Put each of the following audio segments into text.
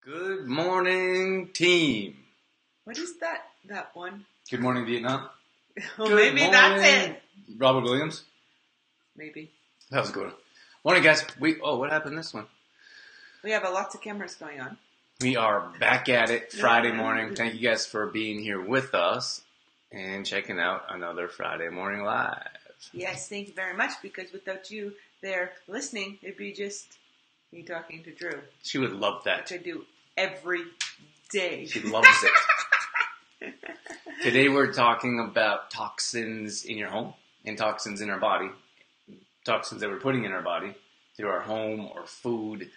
Good morning, team. What is that one? Good morning, Vietnam. Well, Good maybe morning, that's it. Robert Williams. Maybe. That was good. Morning, guys. What happened this one? We have lots of cameras going on. We are back at it Friday morning. Thank you guys for being here with us and checking out another Friday morning live. Yes, thank you very much, because without you there listening, it'd be just me talking to Drew. She would love that. Which I do every day. She loves it. Today we're talking about toxins in your home and toxins in our body. Toxins that we're putting in our body through our home or food,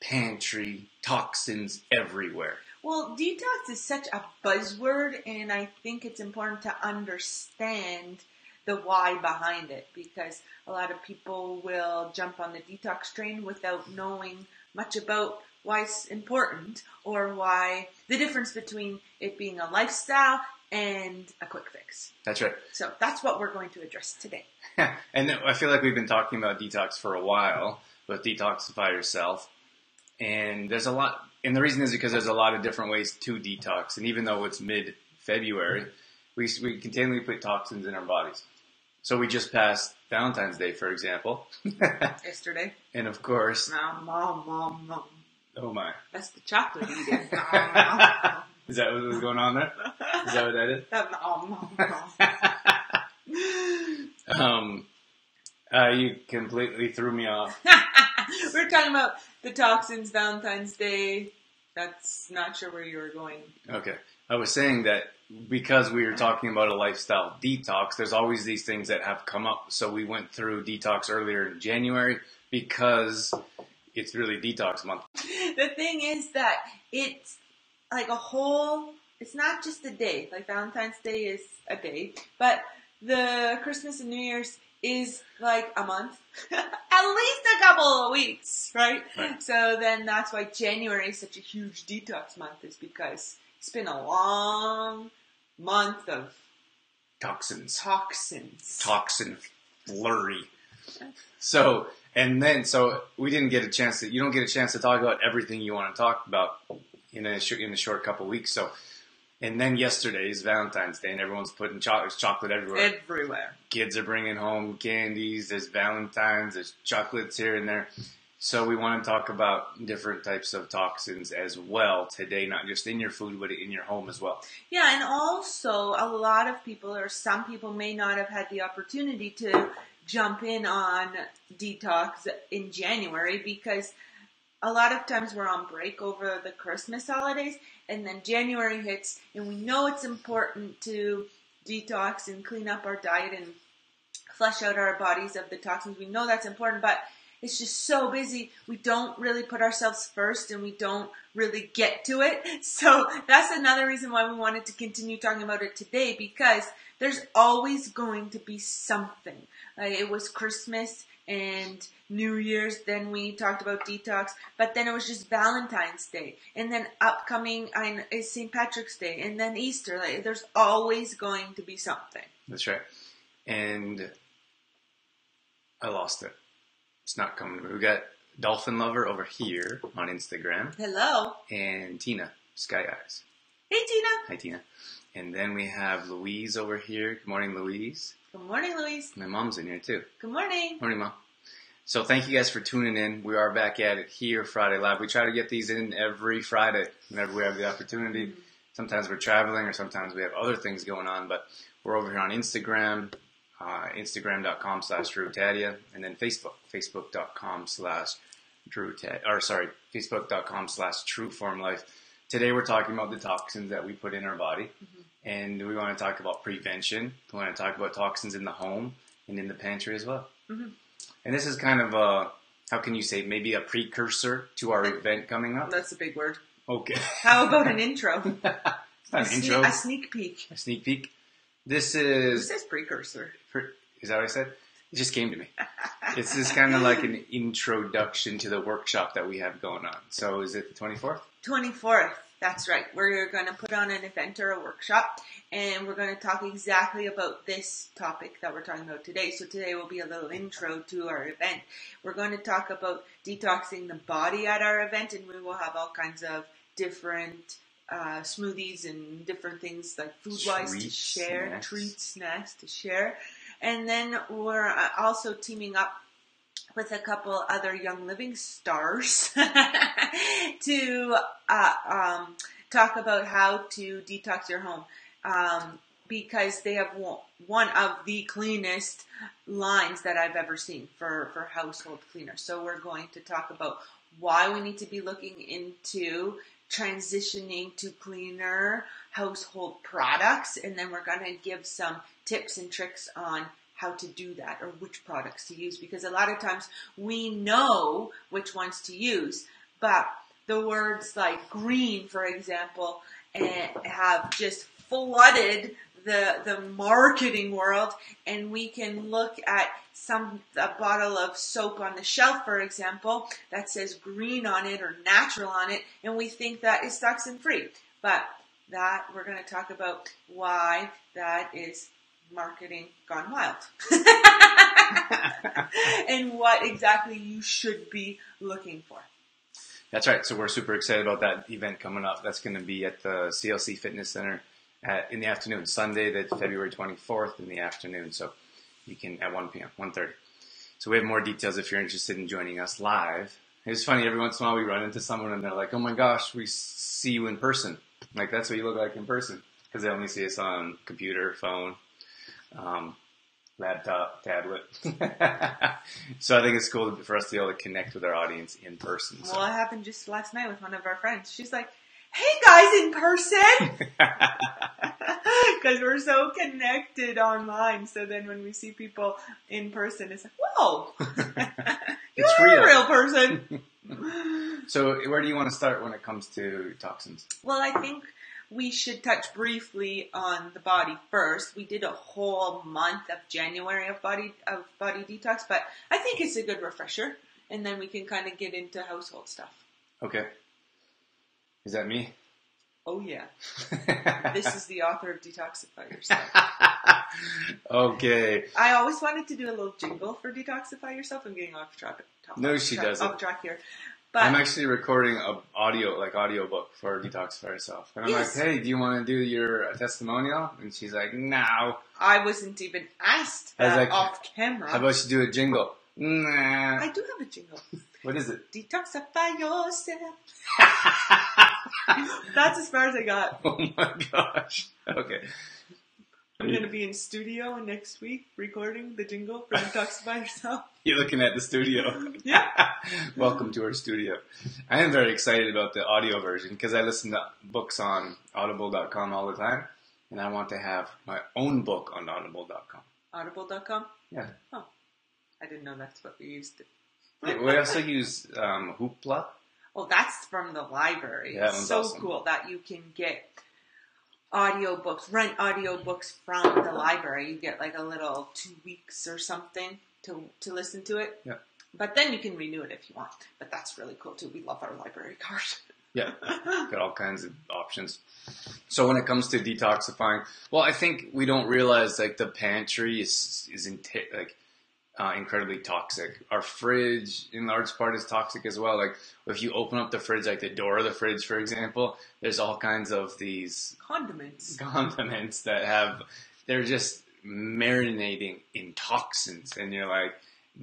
pantry, toxins everywhere. Well, detox is such a buzzword, and I think it's important to understand the why behind it, because a lot of people will jump on the detox train without knowing much about why it's important or why the difference between it being a lifestyle and a quick fix. That's right. So that's what we're going to address today. And I feel like we've been talking about detox for a while, but detoxify yourself. And there's a lot, and the reason is because there's a lot of different ways to detox. And even though it's mid-February, we continually put toxins in our bodies. So we just passed Valentine's Day, for example. Yesterday. And of course... Mom. Oh my. That's the chocolate eating. Is that what was going on there? Is that what that is? You completely threw me off. We're talking about the toxins, Valentine's Day. That's not sure where you were going. Okay. I was saying that because we were talking about a lifestyle detox, there's always these things that have come up. So we went through detox earlier in January because it's really detox month. The thing is that it's like it's not just a day. Like Valentine's Day is a day, but the Christmas and New Year's is like a month, at least a couple of weeks, right? So then that's why January is such a huge detox month, is because it's been a long month of toxins. Toxin flurry. So we didn't get a chance to, you don't get a chance to talk about everything you want to talk about in a short couple of weeks. So, and then yesterday is Valentine's Day and everyone's putting chocolate everywhere. Everywhere. Kids are bringing home candies. There's Valentine's. There's chocolates here and there. So we want to talk about different types of toxins as well today, not just in your food, but in your home as well. Yeah, and also a lot of people, or some people, may not have had the opportunity to jump in on detox in January, because a lot of times we're on break over the Christmas holidays, and then January hits, and we know it's important to detox and clean up our diet and flush out our bodies of the toxins. We know that's important, but it's just so busy. We don't really put ourselves first, and we don't really get to it. So that's another reason why we wanted to continue talking about it today, because there's always going to be something. It was Christmas and New Year's, then we talked about detox, but then it was just Valentine's Day, and then upcoming is St. Patrick's Day, and then Easter. There's always going to be something. That's right. And I lost it. It's not coming. We got Dolphin Lover over here on Instagram. Hello. And Tina, Sky Eyes. Hey, Tina. Hi, Tina. And then we have Louise over here. Good morning, Louise. Good morning, Louise. My mom's in here, too. Good morning. Morning, Mom. So thank you guys for tuning in. We are back at it here, Friday Live. We try to get these in every Friday whenever we have the opportunity. Mm-hmm. Sometimes we're traveling or sometimes we have other things going on, but we're over here on Instagram. Instagram.com/DrewTadia, and then Facebook, Facebook.com/TrueFormLife. Today we're talking about the toxins that we put in our body, and we want to talk about prevention. We want to talk about toxins in the home and in the pantry as well. And this is kind of how can you say, maybe a precursor to our event coming up? That's a big word. Okay. How about an intro? It's not an intro. A sneak peek. A sneak peek. This is... It says precursor. Is that what I said? It just came to me. It's just kind of like an introduction to the workshop that we have going on. So is it the 24th? 24th. That's right. We're going to put on an event or a workshop, and we're going to talk exactly about this topic that we're talking about today. So today will be a little intro to our event. We're going to talk about detoxing the body at our event, and we will have all kinds of different smoothies and different things like food-wise to share, snacks. treats, snacks to share. And then we're also teaming up with a couple other Young Living stars to talk about how to detox your home. Because they have one of the cleanest lines that I've ever seen for household cleaners. So we're going to talk about why we need to be looking into transitioning to cleaner household products. And then we're going to give some tips and tricks on how to do that or which products to use. Because a lot of times we know which ones to use, but the words like green, for example, have just flooded the marketing world, and we can look at a bottle of soap on the shelf, for example, that says green on it or natural on it, and we think that is toxin free. But that we're going to talk about why that is marketing gone wild. And what exactly you should be looking for. That's right. So we're super excited about that event coming up. That's going to be at the CLC Fitness Center in the afternoon, Sunday, that's February 24th in the afternoon. So you can, at 1 p.m., 1:30. So we have more details if you're interested in joining us live. It's funny, every once in a while we run into someone and they're like, oh my gosh, we see you in person. Like, that's what you look like in person. Because they only see us on computer, phone, laptop, tablet. So I think it's cool for us to be able to connect with our audience in person. So. Well, it happened just last night with one of our friends. She's like, hey guys in person! Because we're so connected online. So then when we see people in person, it's like, whoa! You're a real person! So where do you want to start when it comes to toxins? Well, I think we should touch briefly on the body first. We did a whole month of January of body detox, but I think it's a good refresher. And then we can kind of get into household stuff. Okay. Is that me? Oh, yeah. This is the author of Detoxify Yourself. Okay. I always wanted to do a little jingle for Detoxify Yourself. I'm getting off track. No, she doesn't. Off track here. But I'm actually recording an audio book for Detoxify Yourself. And I'm like, hey, do you want to do your testimonial? And she's like, no. I wasn't even asked off camera. How about you do a jingle? Nah. I do have a jingle. What is it? Detoxify yourself. That's as far as I got. Oh my gosh. Okay. I'm going to be in studio next week recording the jingle for Detoxify Yourself. You're looking at the studio. Yeah. Welcome to our studio. I am very excited about the audio version because I listen to books on audible.com all the time. And I want to have my own book on audible.com. Audible.com? Yeah. Oh. I didn't know that's what we used. Yeah, we also use Hoopla. Oh, that's from the library. Yeah, it's so awesome. cool that you can get rent audiobooks from the library. You get like a little 2 weeks or something to listen to it. Yeah. But then you can renew it if you want. But that's really cool too. We love our library card. Yeah, got all kinds of options. So when it comes to detoxifying, well, I think we don't realize like the pantry is incredibly toxic. Our fridge, in large part, is toxic as well. Like if you open up the fridge, like the door of the fridge, for example, there's all kinds of these condiments that they're just marinating in toxins, and you're like,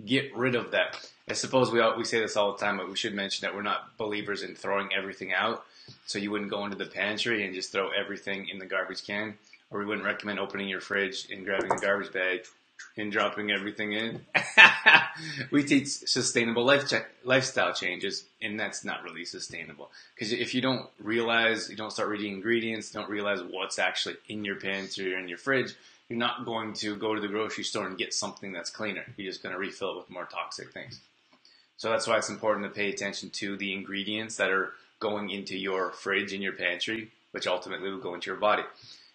get rid of that. I suppose we say this all the time, but we should mention that we're not believers in throwing everything out. So you wouldn't go into the pantry and just throw everything in the garbage can, or we wouldn't recommend opening your fridge and grabbing a garbage bag and dropping everything in. We teach sustainable lifestyle changes, and that's not really sustainable. Because if you don't start reading ingredients, don't realize what's actually in your pantry or in your fridge, you're not going to go to the grocery store and get something that's cleaner. You're just going to refill it with more toxic things. So that's why it's important to pay attention to the ingredients that are going into your fridge and your pantry, which ultimately will go into your body.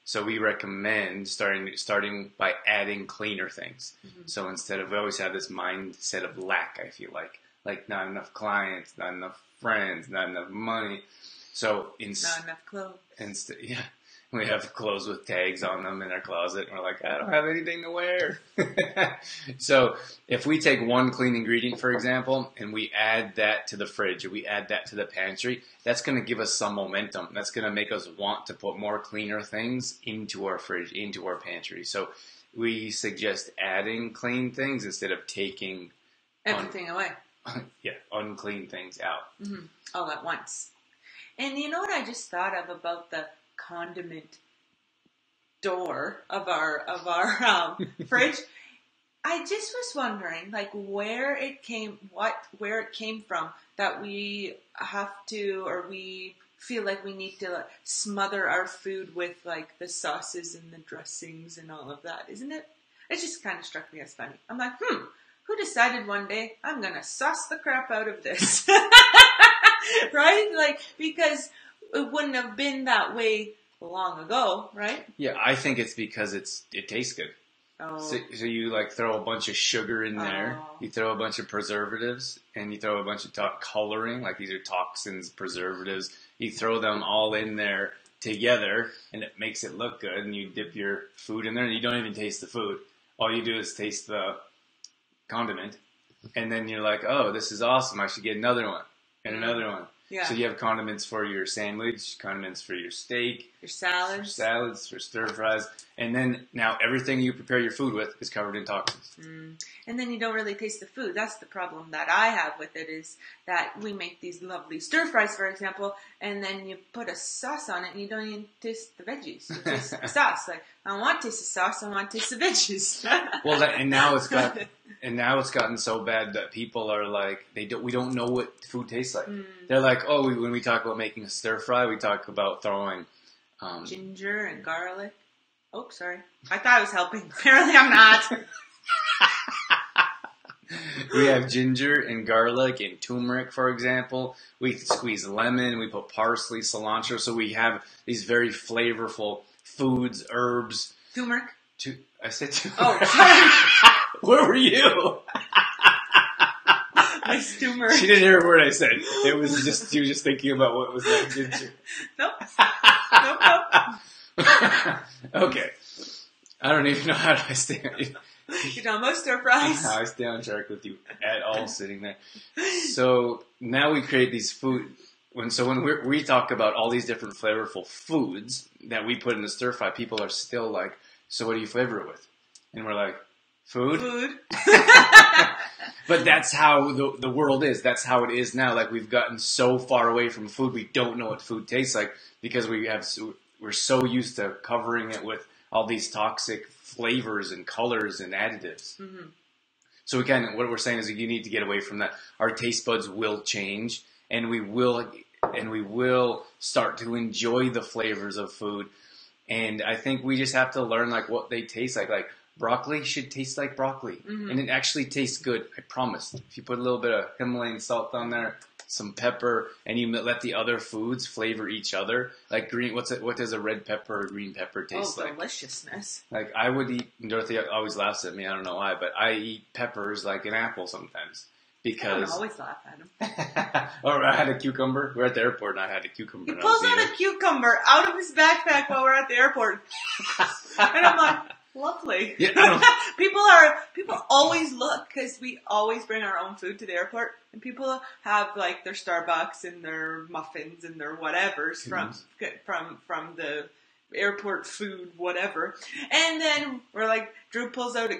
So we recommend starting by adding cleaner things. Mm-hmm. So we always have this mindset of lack, I feel like not enough clients, not enough friends, not enough money. So not enough clothes. Yeah. We have clothes with tags on them in our closet, and we're like, I don't have anything to wear. So if we take one clean ingredient, for example, and we add that to the fridge, or we add that to the pantry, that's going to give us some momentum. That's going to make us want to put more cleaner things into our fridge, into our pantry. So we suggest adding clean things instead of taking everything away. Unclean things out. Mm-hmm. All at once. And you know what I just thought of about the condiment door of our fridge? I just was wondering, like, where it came from that we have to, or we feel like we need to like, smother our food with like the sauces and the dressings and all of that, isn't it? It just kind of struck me as funny. I'm like, who decided one day I'm gonna sauce the crap out of this? Right? Like, because it wouldn't have been that way long ago, right? Yeah, I think it's because it tastes good. Oh. So you like throw a bunch of sugar in there, you throw a bunch of preservatives, and you throw a bunch of coloring, like these are toxins, preservatives. You throw them all in there together, and it makes it look good, and you dip your food in there, and you don't even taste the food. All you do is taste the condiment, and then you're like, oh, this is awesome, I should get another one, and another one. Yeah. So you have condiments for your sandwich, condiments for your steak, your salads, for stir fries, and then now everything you prepare your food with is covered in toxins. And then you don't really taste the food. That's the problem that I have with it, is that we make these lovely stir fries, for example, and then you put a sauce on it and you don't even taste the veggies. You taste the sauce. Like, I don't want to taste the sauce, I want to taste the veggies. Well, and now it's gotten so bad that people are like, we don't know what food tastes like. They're like, oh, when we talk about making a stir fry, we talk about throwing ginger and garlic. Oh, sorry. I thought I was helping. Apparently I'm not. We have ginger and garlic and turmeric, for example. We squeeze lemon, we put parsley, cilantro, so we have these very flavorful foods, herbs. Turmeric? I said turmeric. Oh, sorry. Where were you? Nice turmeric. She didn't hear a word I said. It was just, you were just thinking about what was that ginger. Nope. Okay. I don't even know how I stay on you. You're talking about stir fries. I stay on track with you at all sitting there. So now we create these food. When we talk about all these different flavorful foods that we put in the stir fry, people are still like, so what do you flavor it with? And we're like, food? But that's how the world is. That's how it is now. Like, we've gotten so far away from food, we don't know what food tastes like because we're so used to covering it with all these toxic flavors and colors and additives. Mm-hmm. So again, what we're saying is that you need to get away from that. Our taste buds will change, and we will start to enjoy the flavors of food. And I think we just have to learn like what they taste like. Like, broccoli should taste like broccoli, and it actually tastes good. I promise. If you put a little bit of Himalayan salt on there, some pepper, and you let the other foods flavor each other. Like what does a red pepper or green pepper taste like? Deliciousness. Like, I would eat, and Dorothy always laughs at me, I don't know why, but I eat peppers like an apple sometimes. Because I don't always laugh at him. Or I had a cucumber. We're at the airport and I had a cucumber. He pulls out a cucumber out of his backpack while we're at the airport. And I'm like, lovely. Yeah, people always look, because we always bring our own food to the airport, and people have like their Starbucks and their muffins and their whatevers from the airport food, whatever. And then we're like, Drew pulls out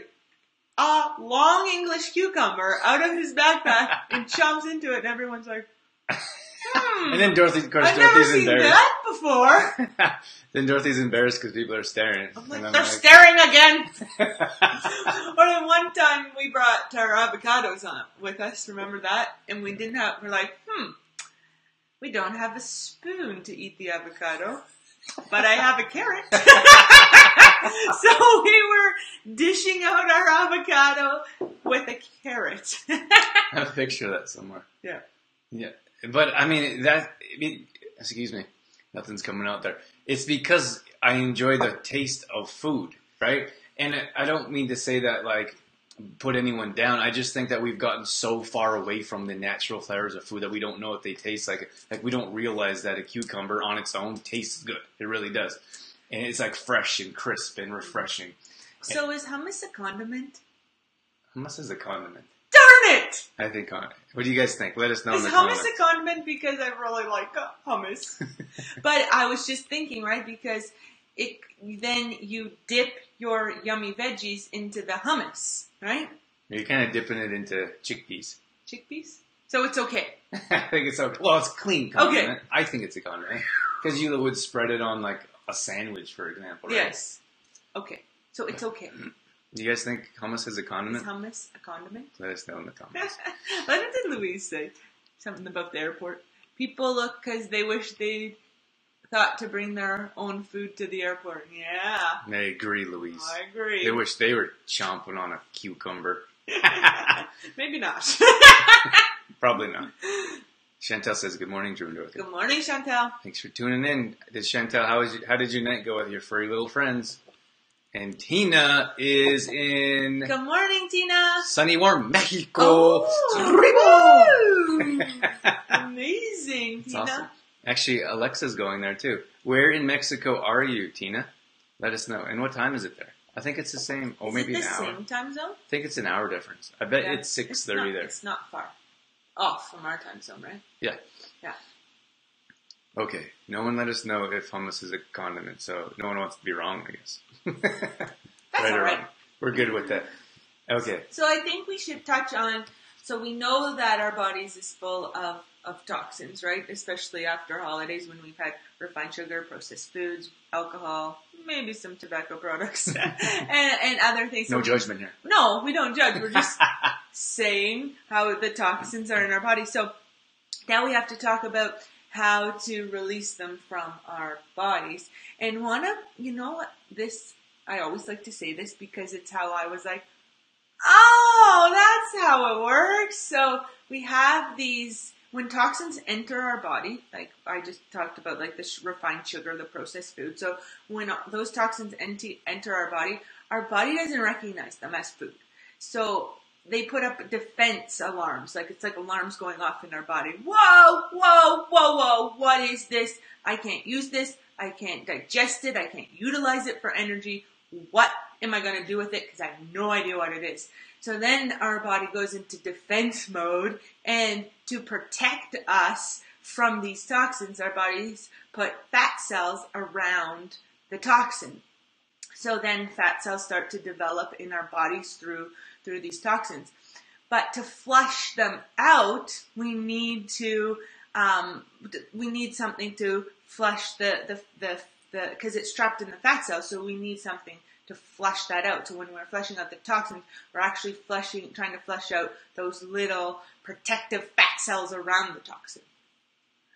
a long English cucumber out of his backpack and chomps into it, and everyone's like, And then Dorothy's I've never seen that before. Then Dorothy's embarrassed because people are staring. I'm like, they're staring again. Or then one time we brought our avocados on with us, remember that? And we're like, we don't have a spoon to eat the avocado, but I have a carrot. So we were dishing out our avocado with a carrot. I have a picture of that somewhere. Yeah. Yeah. But I mean, excuse me, nothing's coming out there. It's because I enjoy the taste of food, right? And I don't mean to say that like put anyone down. I just think that we've gotten so far away from the natural flavors of food that we don't know what they taste like. Like, we don't realize that a cucumber on its own tastes good. It really does. and it's like fresh and crisp and refreshing. So is hummus a condiment? Hummus is a condiment. Darn it! I think on it. What do you guys think? Let us know in Is the hummus comments. a condiment? Because I really like hummus. But I was just thinking, right? Because then you dip your yummy veggies into the hummus, right? You're kind of dipping it into chickpeas. Chickpeas? So it's okay. I think it's okay. Well, it's clean condiment. Okay. I think it's a condiment. Because you would spread it on like a sandwich, for example, right? Yes. Okay. So it's okay. Do you guys think hummus is a condiment? Is hummus a condiment? Let us know in the comments. What did Louise say? Something about the airport. People look because they wish they thought to bring their own food to the airport. Yeah. I agree, Louise. I agree. They wish they were chomping on a cucumber. Maybe not. Probably not. Chantel says, good morning, Drew and Dorothy. Good morning, Chantel. Thanks for tuning in. Chantel, how did your night go with your furry little friends? And Tina is in Good morning, Tina. sunny, warm Mexico. Oh, amazing, That's Tina. awesome. Actually, Alexa's going there too. Where in Mexico are you, Tina? Let us know. And what time is it there? I think it's the same. Oh, maybe Is it an the hour. same time zone? I think it's an hour difference. I bet Yeah. it's 6:30 there. It's not far off from our time zone, right? Yeah. Yeah. Okay. No one let us know if hummus is a condiment, so no one wants to be wrong, I guess. That's or all right. wrong. We're good with that. Okay. So I think we should touch on, so we know that our bodies is full of toxins, right? Especially after holidays when we've had refined sugar, processed foods, alcohol, maybe some tobacco products, and other things. No judgment here. No, we don't judge. We're just saying how the toxins are in our body. So now we have to talk about how to release them from our bodies. And I always like to say this because it's how I was like, oh, that's how it works. So we have these, when toxins enter our body, like I just talked about, like the refined sugar, the processed food. So when those toxins enter our body doesn't recognize them as food. So they put up defense alarms, like it's like alarms going off in our body. Whoa, whoa, whoa, whoa, what is this? I can't use this. I can't digest it. I can't utilize it for energy. What am I going to do with it? Because I have no idea what it is. So then our body goes into defense mode, and to protect us from these toxins, our bodies put fat cells around the toxin. So then fat cells start to develop in our bodies through these toxins. But to flush them out, we need something to flush the because it's trapped in the fat cells, so we need something to flush that out. So when we're flushing out the toxins, we're actually trying to flush out those little protective fat cells around the toxin.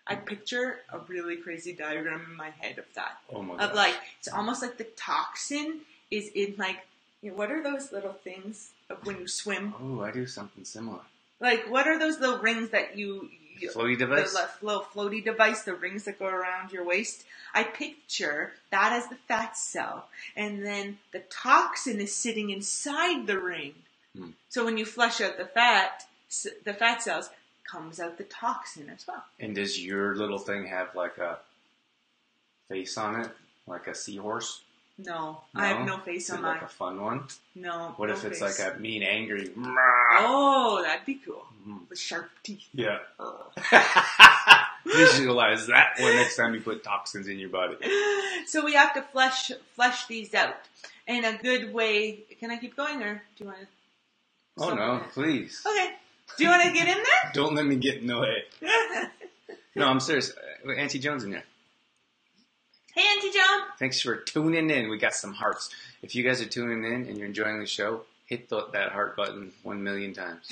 I picture a really crazy diagram in my head of that. Oh my Of gosh. like, it's almost like the toxin is in like, what are those little things of when you swim? Oh, I do something similar. Like, what are those little rings that Floaty device? The little floaty device, the rings that go around your waist. I picture that as the fat cell, and then the toxin is sitting inside the ring. So when you flush out the fat cells, comes out the toxin as well. And does your little thing have like a face on it? Like a seahorse? No, I have no face Is it on like mine. a fun one? No. What no if it's face. like a mean, angry... Oh, that'd be cool. With sharp teeth. Yeah. Visualize that one next time you put toxins in your body. So we have to flush these out. And a good way... Can I keep going, or do you want to... Oh no, please. Okay. Do you want to get in there? Don't let me get in the way. No, I'm serious. Auntie Jones in there. Hey, Auntie Joan. Thanks for tuning in. We got some hearts. If you guys are tuning in and you're enjoying the show, hit that heart button 1 million times.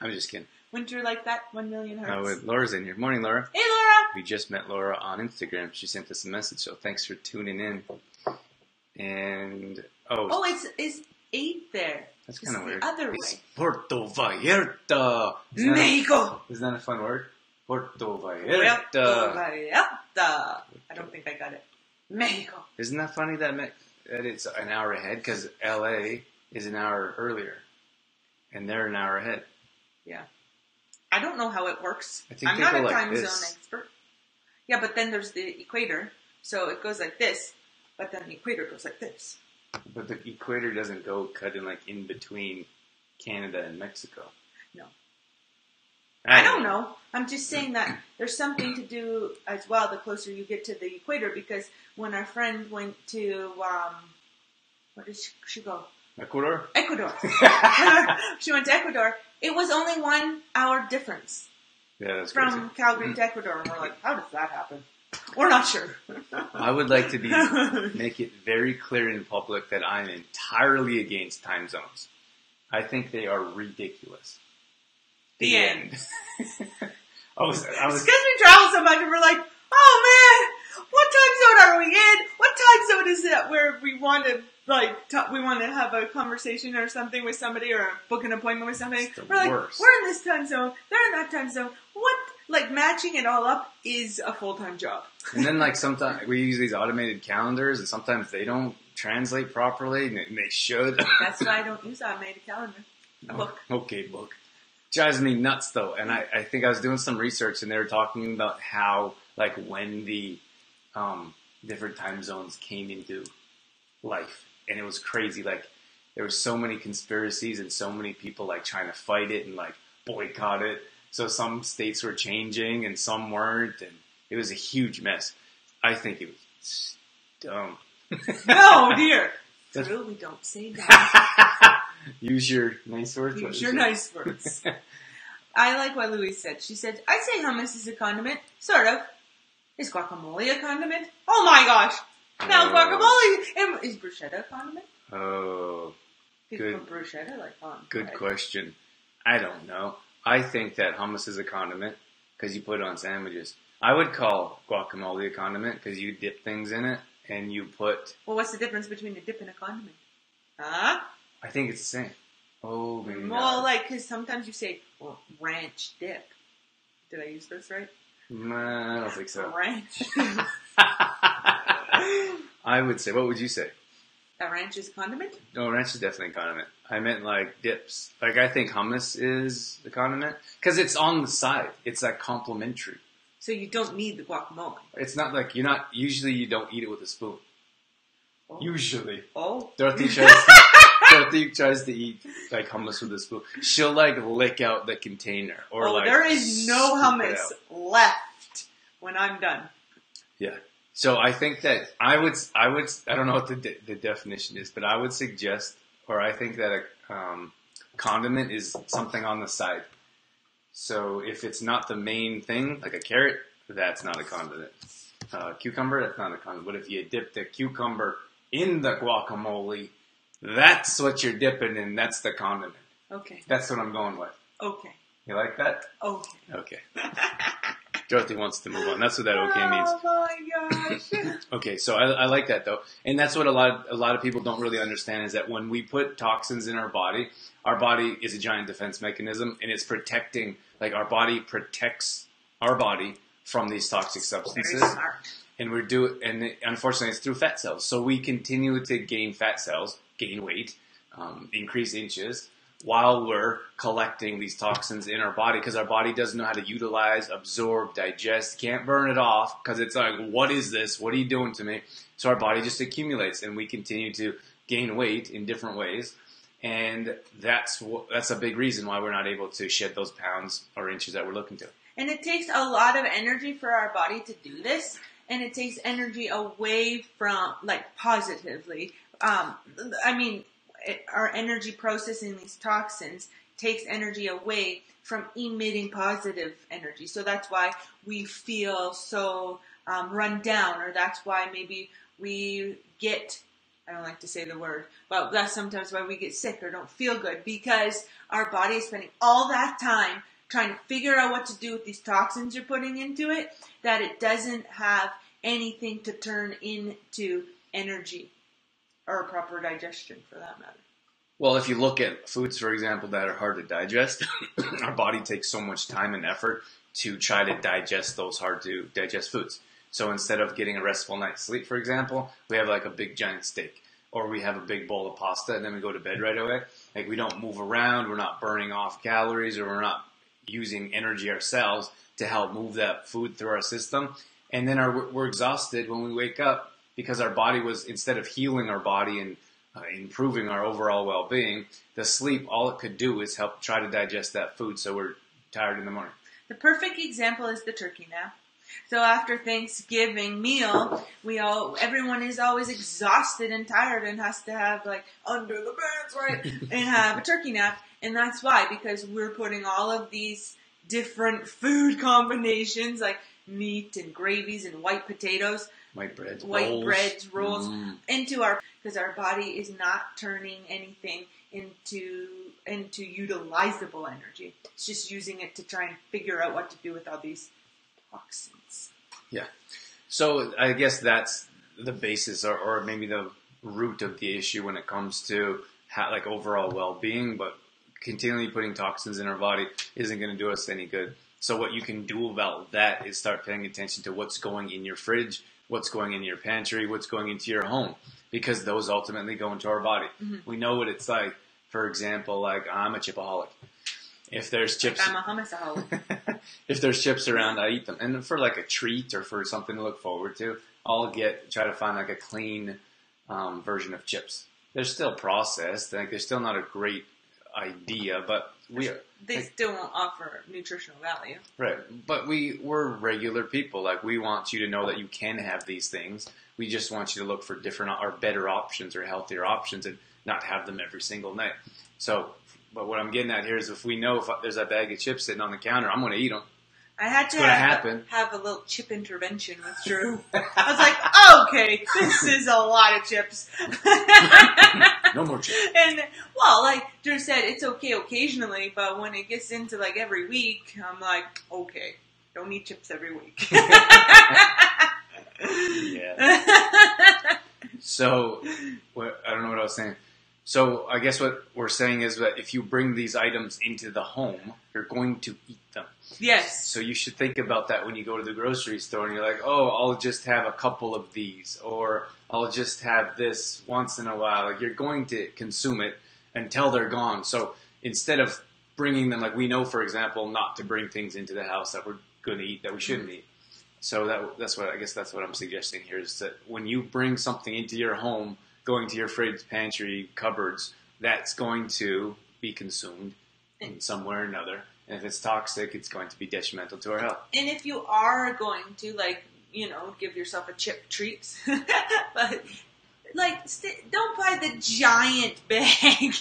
I'm just kidding. Winter like that, 1 million hearts. Laura's in here. Morning, Laura. Hey, Laura. We just met Laura on Instagram. She sent us a message, so thanks for tuning in. And, Oh, it's 8 there. That's kind of weird. The other It's way. Puerto Vallarta. Mexico. Isn't that a fun word? Puerto Puerto Vallarta. Vallarta. I don't think I got it. Mexico. Isn't that funny that it's an hour ahead? Because LA is an hour earlier. And they're an hour ahead. Yeah. I don't know how it works. I think I'm they not go a like time this. zone expert. Yeah, but then there's the equator. So it goes like this. but then the equator goes like this. But the equator doesn't go cutting like in between Canada and Mexico. No. I don't know. I'm just saying that there's something to do as well the closer you get to the equator, because when our friend went to, where did she go? Ecuador? Ecuador. She went to Ecuador. It was only 1 hour difference. Yeah, that's from crazy. Calgary to Ecuador. And we're like, how does that happen? We're not sure. I would like to make it very clear in public that I'm entirely against time zones. I think they are ridiculous. The end. I was because we travel so much and we're like, oh man, what time zone are we in? What time zone is it where we want to we want to have a conversation or something with somebody or book an appointment with somebody? We're like, worst. we're in this time zone, they're in that time zone. What? Like matching it all up is a full-time job. And then like sometimes we use these automated calendars and sometimes they don't translate properly and they should. That's why I don't use automated calendar. A book. Okay, book. Drives me nuts though. And I think I was doing some research and they were talking about how like when the different time zones came into life. And it was crazy. Like there were so many conspiracies and so many people like trying to fight it and like boycott it. So some states were changing and some weren't, and it was a huge mess. I think it was dumb. No, dear. Drew, we don't say that. Use your nice words. Use your nice words. I like what Louise said. She said, I'd say hummus is a condiment. Sort of. Is guacamole a condiment? Oh my gosh. Now guacamole. Is bruschetta a condiment? Oh. People put bruschetta like on. Good question. I don't know. I think that hummus is a condiment because you put it on sandwiches. I would call guacamole a condiment because you dip things in it and you put... Well, what's the difference between a dip and a condiment? Huh? I think it's the same. Oh, maybe not. Well, like, because sometimes you say ranch dip. Did I use this right? Nah, I don't think so. Ranch. I would say, what would you say? That ranch is a condiment? No, ranch is definitely a condiment. I meant like dips. Like I think hummus is the condiment because it's on the side. It's like complimentary. So you don't need the guacamole. It's not like usually you don't eat it with a spoon. Oh. Usually. Oh. Dorothy tries to eat like hummus with a spoon. She'll like lick out the container or like. There is no hummus left when I'm done. Yeah. So I think that I don't know what the definition is, but I would suggest, or I think that a condiment is something on the side. So if it's not the main thing, like a carrot, that's not a condiment. Cucumber, that's not a condiment. But if you dip the cucumber in the guacamole, that's what you're dipping in. That's the condiment. Okay. That's what I'm going with. Okay. You like that? Okay. Okay. Dorothy wants to move on. That's what that okay means. Oh my gosh. Okay, so I like that though, and that's what a lot of people don't really understand is that when we put toxins in our body is a giant defense mechanism, and it's protecting. Like our body protects our body from these toxic substances, and unfortunately, it's through fat cells. So we continue to gain fat cells, gain weight, increase inches, while we're collecting these toxins in our body because our body doesn't know how to utilize, absorb, digest, can't burn it off because it's like, what is this? What are you doing to me? So our body just accumulates and we continue to gain weight in different ways. And that's a big reason why we're not able to shed those pounds or inches that we're looking to. And it takes a lot of energy for our body to do this. And it takes energy away from, like, positively. Our energy processing these toxins takes energy away from emitting positive energy. So that's why we feel so run down, or that's why maybe we get, I don't like to say the word, but that's sometimes why we get sick or don't feel good, because our body is spending all that time trying to figure out what to do with these toxins you're putting into it, that it doesn't have anything to turn into energy. Or proper digestion, for that matter. Well, if you look at foods, for example, that are hard to digest, our body takes so much time and effort to try to digest those hard to digest foods. So instead of getting a restful night's sleep, for example, we have like a big giant steak. Or we have a big bowl of pasta and then we go to bed right away. Like we don't move around, we're not burning off calories, or we're not using energy ourselves to help move that food through our system. And then we're exhausted when we wake up, because our body was, instead of healing our body and improving our overall well-being, the sleep, all it could do is help try to digest that food so we're tired in the morning. The perfect example is the turkey nap. So after Thanksgiving meal, everyone is always exhausted and tired and has to have like under the pants, right? And have a turkey nap. And that's why, because we're putting all of these different food combinations like meat and gravies and white potatoes, white breads, rolls into because our body is not turning anything into utilizable energy. It's just using it to try and figure out what to do with all these toxins. Yeah. So I guess that's the basis or maybe the root of the issue when it comes to like overall well-being, but continually putting toxins in our body isn't going to do us any good. So what you can do about that is start paying attention to what's going in your fridge, what's going in your pantry, what's going into your home, because those ultimately go into our body. We know what it's like. For example, like I'm a chipaholic. If there's chips, I'm a hummusaholic. If there's chips around, I eat them. And for like a treat or for something to look forward to, I'll try to find like a clean version of chips. They're still processed. Like they're still not a great idea, but they still won't offer nutritional value. Right. But we're regular people. Like we want you to know that you can have these things. We just want you to look for different or better options or healthier options and not have them every single night. So, but what I'm getting at here is if there's a bag of chips sitting on the counter, I'm going to eat them. I had to have a little chip intervention with Drew. I was like, okay, this is a lot of chips. No more chips. And, well, like Drew said, it's okay occasionally, but when it gets into like every week, I'm like, okay, don't eat chips every week. Yeah. So, I don't know what I was saying. So, I guess what we're saying is that if you bring these items into the home, you're going to eat them. Yes. So you should think about that when you go to the grocery store and you're like, oh, I'll just have a couple of these, or I'll just have this once in a while. Like you're going to consume it until they're gone. So instead of bringing them, like we know, for example, not to bring things into the house that we're going to eat that we shouldn't eat. So that's what I'm suggesting here is that when you bring something into your home, going to your fridge, pantry, cupboards, that's going to be consumed in some way or another. And if it's toxic, it's going to be detrimental to our health. And if you are going to, like, give yourself a chip treat, but, like, don't buy the giant bag.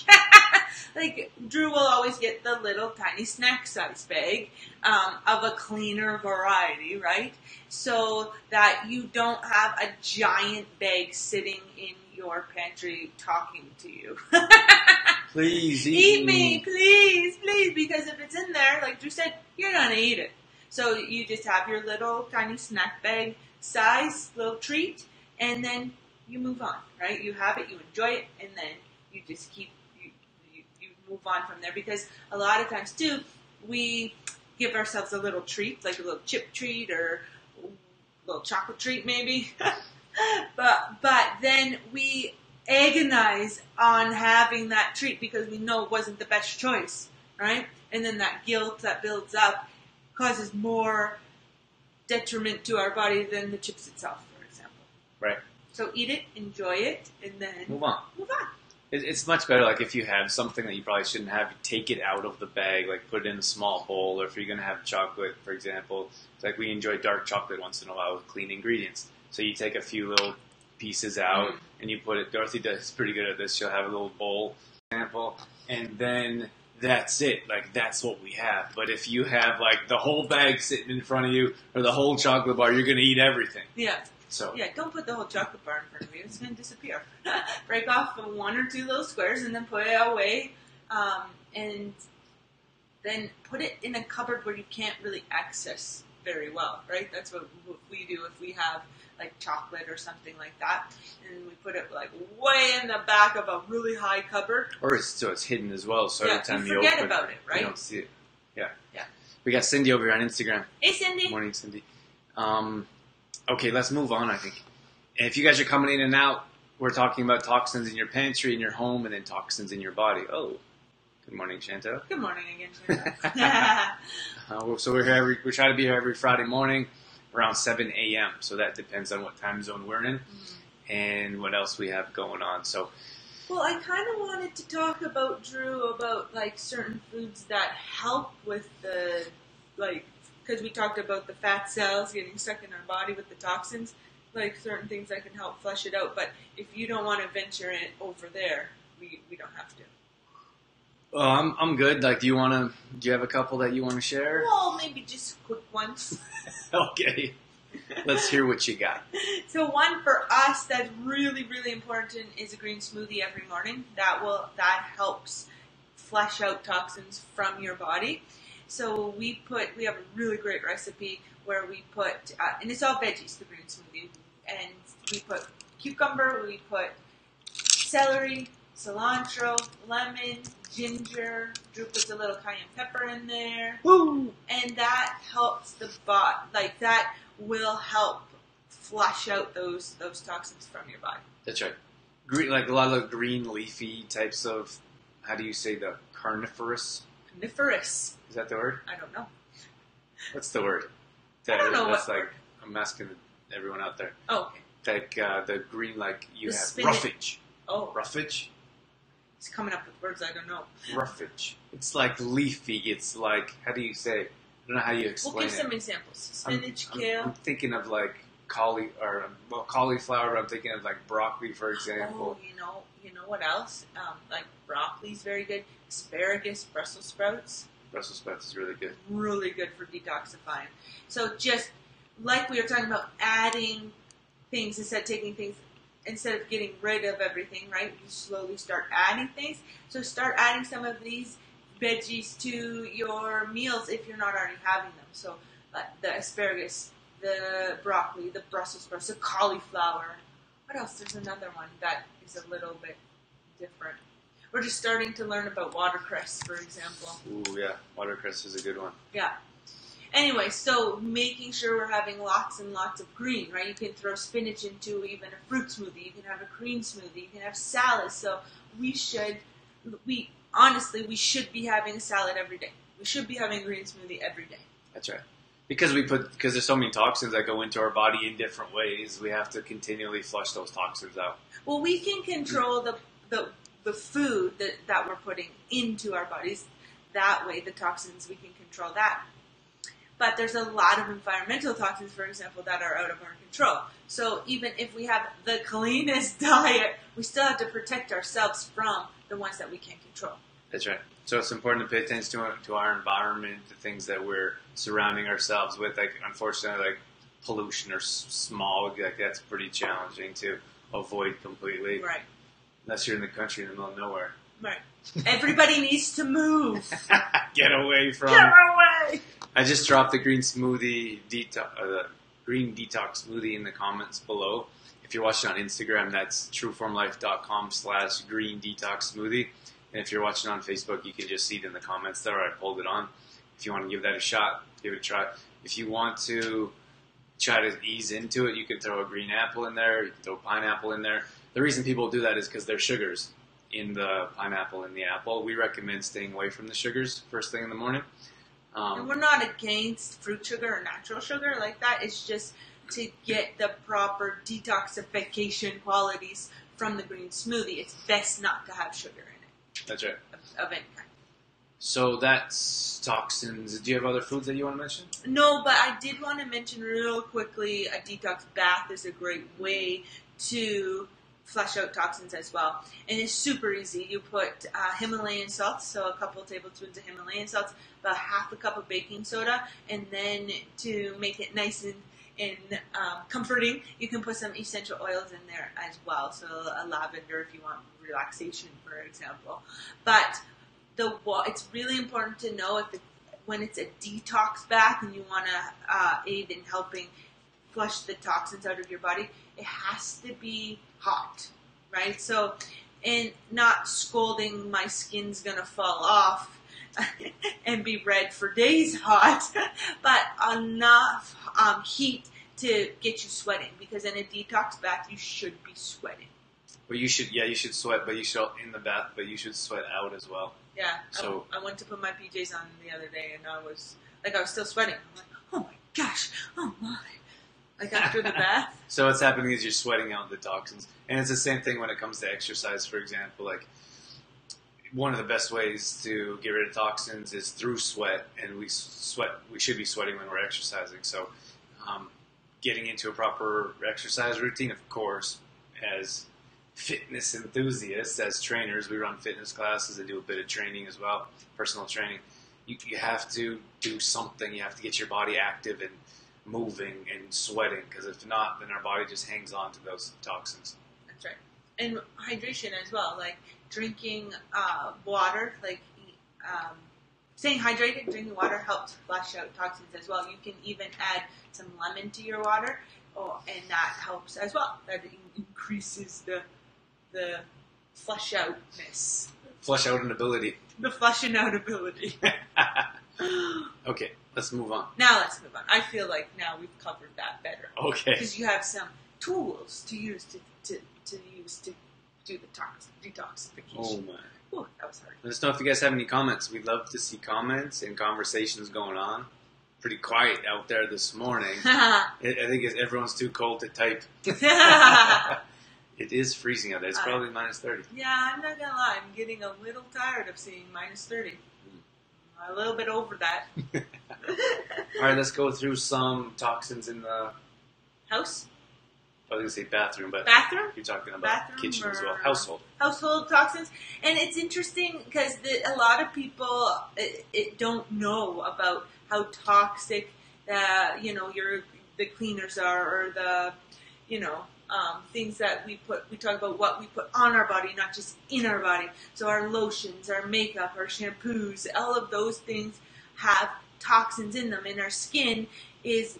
Like, Drew will always get the little tiny snack size bag of a cleaner variety, right? So that you don't have a giant bag sitting in your pantry talking to you. Please eat me, please, because if it's in there, like Drew said, you're gonna eat it. So you just have your little tiny snack bag size little treat, and then you move on, right? You have it, you enjoy it, and then you just you move on from there. Because a lot of times too, we give ourselves a little treat, like a little chip treat or a little chocolate treat maybe. But then we agonize on having that treat because we know it wasn't the best choice, right? And then that guilt that builds up causes more detriment to our body than the chips itself, for example. Right. So eat it, enjoy it, and then move on. It's much better, like, if you have something that you probably shouldn't have, you take it out of the bag, like, put it in a small bowl, or if you're going to have chocolate, for example, it's like we enjoy dark chocolate once in a while with clean ingredients. So you take a few little pieces out, and you put it, Dorothy does pretty good at this, she'll have a little bowl, example, and then that's it, like, that's what we have. But if you have, like, the whole bag sitting in front of you, or the whole chocolate bar, you're going to eat everything. Yeah. So yeah, don't put the whole chocolate bar in front of you. It's going to disappear. Break off one or two little squares and then put it away. And then put it in a cupboard where you can't really access very well, right? That's what we do if we have like chocolate or something like that. And we put it like way in the back of a really high cupboard. Or it's hidden as well. So every time you open forget about it, right? You don't see it. Yeah. Yeah. We got Cindy over here on Instagram. Hey, Cindy. Morning, Cindy. Okay, let's move on, I think. And if you guys are coming in and out, we're talking about toxins in your pantry, in your home, and then toxins in your body. Oh, good morning, Chantel. Good morning again, Chantel. So we try to be here every Friday morning around 7 a.m. So that depends on what time zone we're in. and what else we have going on. So, well, I kind of wanted to talk about, Drew, about like certain foods that help with the, like, because we talked about the fat cells getting stuck in our body with the toxins, like certain things that can help flush it out. But if you don't want to venture it over there, we don't have to. I'm good. Like, do you have a couple that you want to share? Well, maybe just quick ones. Okay. Let's hear what you got. So one for us that's really, really important is a green smoothie every morning. That helps flush out toxins from your body. So we have a really great recipe where we put, and it's all veggies, the green smoothie, and we put cucumber, we put celery, cilantro, lemon, ginger. Drew puts a little cayenne pepper in there. Woo! And that helps the body, like that will help flush out those toxins from your body. That's right. Green, like a lot of green leafy types of, how do you say the carnivorous? Carnivorous. Is that the word? I don't know. What's the word? I don't know that's what like, word. I'm asking everyone out there. Oh, okay. Like the green, like you The have spinach. roughage. Oh, Roughage? he's coming up with words I don't know. Roughage. It's like leafy. It's like, how do you say? I don't know how you explain We'll give it. some examples. Spinach, kale. I'm thinking of like cauliflower. But I'm thinking of like broccoli, for example. Oh, you know what else? Like broccoli's very good. Asparagus, Brussels sprouts. Brussels sprouts is really good. Really good for detoxifying. So just like we were talking about adding things instead of getting rid of everything, right? You slowly start adding things. So start adding some of these veggies to your meals if you're not already having them. So the asparagus, the broccoli, the Brussels sprouts, the cauliflower. What else? There's another one that is a little bit different. We're just starting to learn about watercress, for example. Ooh, yeah. Watercress is a good one. Yeah. Anyway, so making sure we're having lots and lots of green, right? You can throw spinach into even a fruit smoothie. You can have a green smoothie. You can have salad. So we should be having a salad every day. We should be having a green smoothie every day. That's right. Because there's so many toxins that go into our body in different ways, we have to continually flush those toxins out. Well, we can control the food that we're putting into our bodies. That way, the toxins, we can control that. But there's a lot of environmental toxins, for example, that are out of our control. So even if we have the cleanest diet, we still have to protect ourselves from the ones that we can't control. That's right. So it's important to pay attention to our environment, the things that we're surrounding ourselves with. Like, unfortunately, like pollution or smog, like that's pretty challenging to avoid completely. Right. Unless you're in the country in the middle of nowhere. Right. Everybody needs to move. Get away from. Get away. I just dropped the green smoothie the green detox smoothie in the comments below. If you're watching on Instagram, that's trueformlife.com/green detox smoothie. And if you're watching on Facebook, you can just see it in the comments there. I pulled it on. If you want to give that a shot, give it a try. If you want to try to ease into it, you can throw a green apple in there. You can throw pineapple in there. The reason people do that is because there's sugars in the pineapple and the apple. We recommend staying away from the sugars first thing in the morning. And we're not against fruit sugar or natural sugar like that. It's just to get the proper detoxification qualities from the green smoothie. It's best not to have sugar in it. That's right. Of any kind. So that's toxins. Do you have other foods that you want to mention? No, but I did want to mention real quickly a detox bath is a great way to flush out toxins as well. And it's super easy. You put Himalayan salt, so a couple tablespoons of Himalayan salt, about half a cup of baking soda, and then to make it nice and comforting, you can put some essential oils in there as well. So a lavender if you want relaxation, for example. But it's really important to know when it's a detox bath and you want to aid in helping flush the toxins out of your body, it has to be hot, right? So, and not scolding, my skin's gonna fall off and be red for days hot, but enough heat to get you sweating, because in a detox bath, you should be sweating. Well, you should sweat, but you should in the bath, but you should sweat out as well. Yeah. So I went to put my PJs on the other day, and I was still sweating. I'm like, oh my gosh, oh my. Like after the bath? So what's happening is you're sweating out the toxins. And it's the same thing when it comes to exercise, for example. Like, one of the best ways to get rid of toxins is through sweat. And we should be sweating when we're exercising. So getting into a proper exercise routine, of course, as fitness enthusiasts, as trainers, we run fitness classes and do a bit of training as well, personal training. You have to do something. You have to get your body active and moving and sweating, because if not, then our body just hangs on to those toxins. That's right. And hydration as well, like drinking water, like staying hydrated, drinking water helps flush out toxins as well. You can even add some lemon to your water, and that helps as well. That increases the flush outness. Flush out an ability. The flushing out ability. Okay, let's move on. Now let's move on. I feel like now we've covered that better. Okay. Because you have some tools to use to do the detoxification. Oh my. Ooh, that was hard. Let us know if you guys have any comments. We'd love to see comments and conversations going on. Pretty quiet out there this morning. I think everyone's too cold to type. It is freezing out there. It's probably minus 30. Yeah, I'm not going to lie. I'm getting a little tired of seeing minus 30. A little bit over that. All right, let's go through some toxins in the house. I was going to say bathroom, but bathroom? You're talking about bathroom kitchen as well. Household. Household toxins. And it's interesting because a lot of people don't know about how toxic the cleaners are, or the things that we talk about what we put on our body, not just in our body. So our lotions, our makeup, our shampoos, all of those things have toxins in them, and our skin is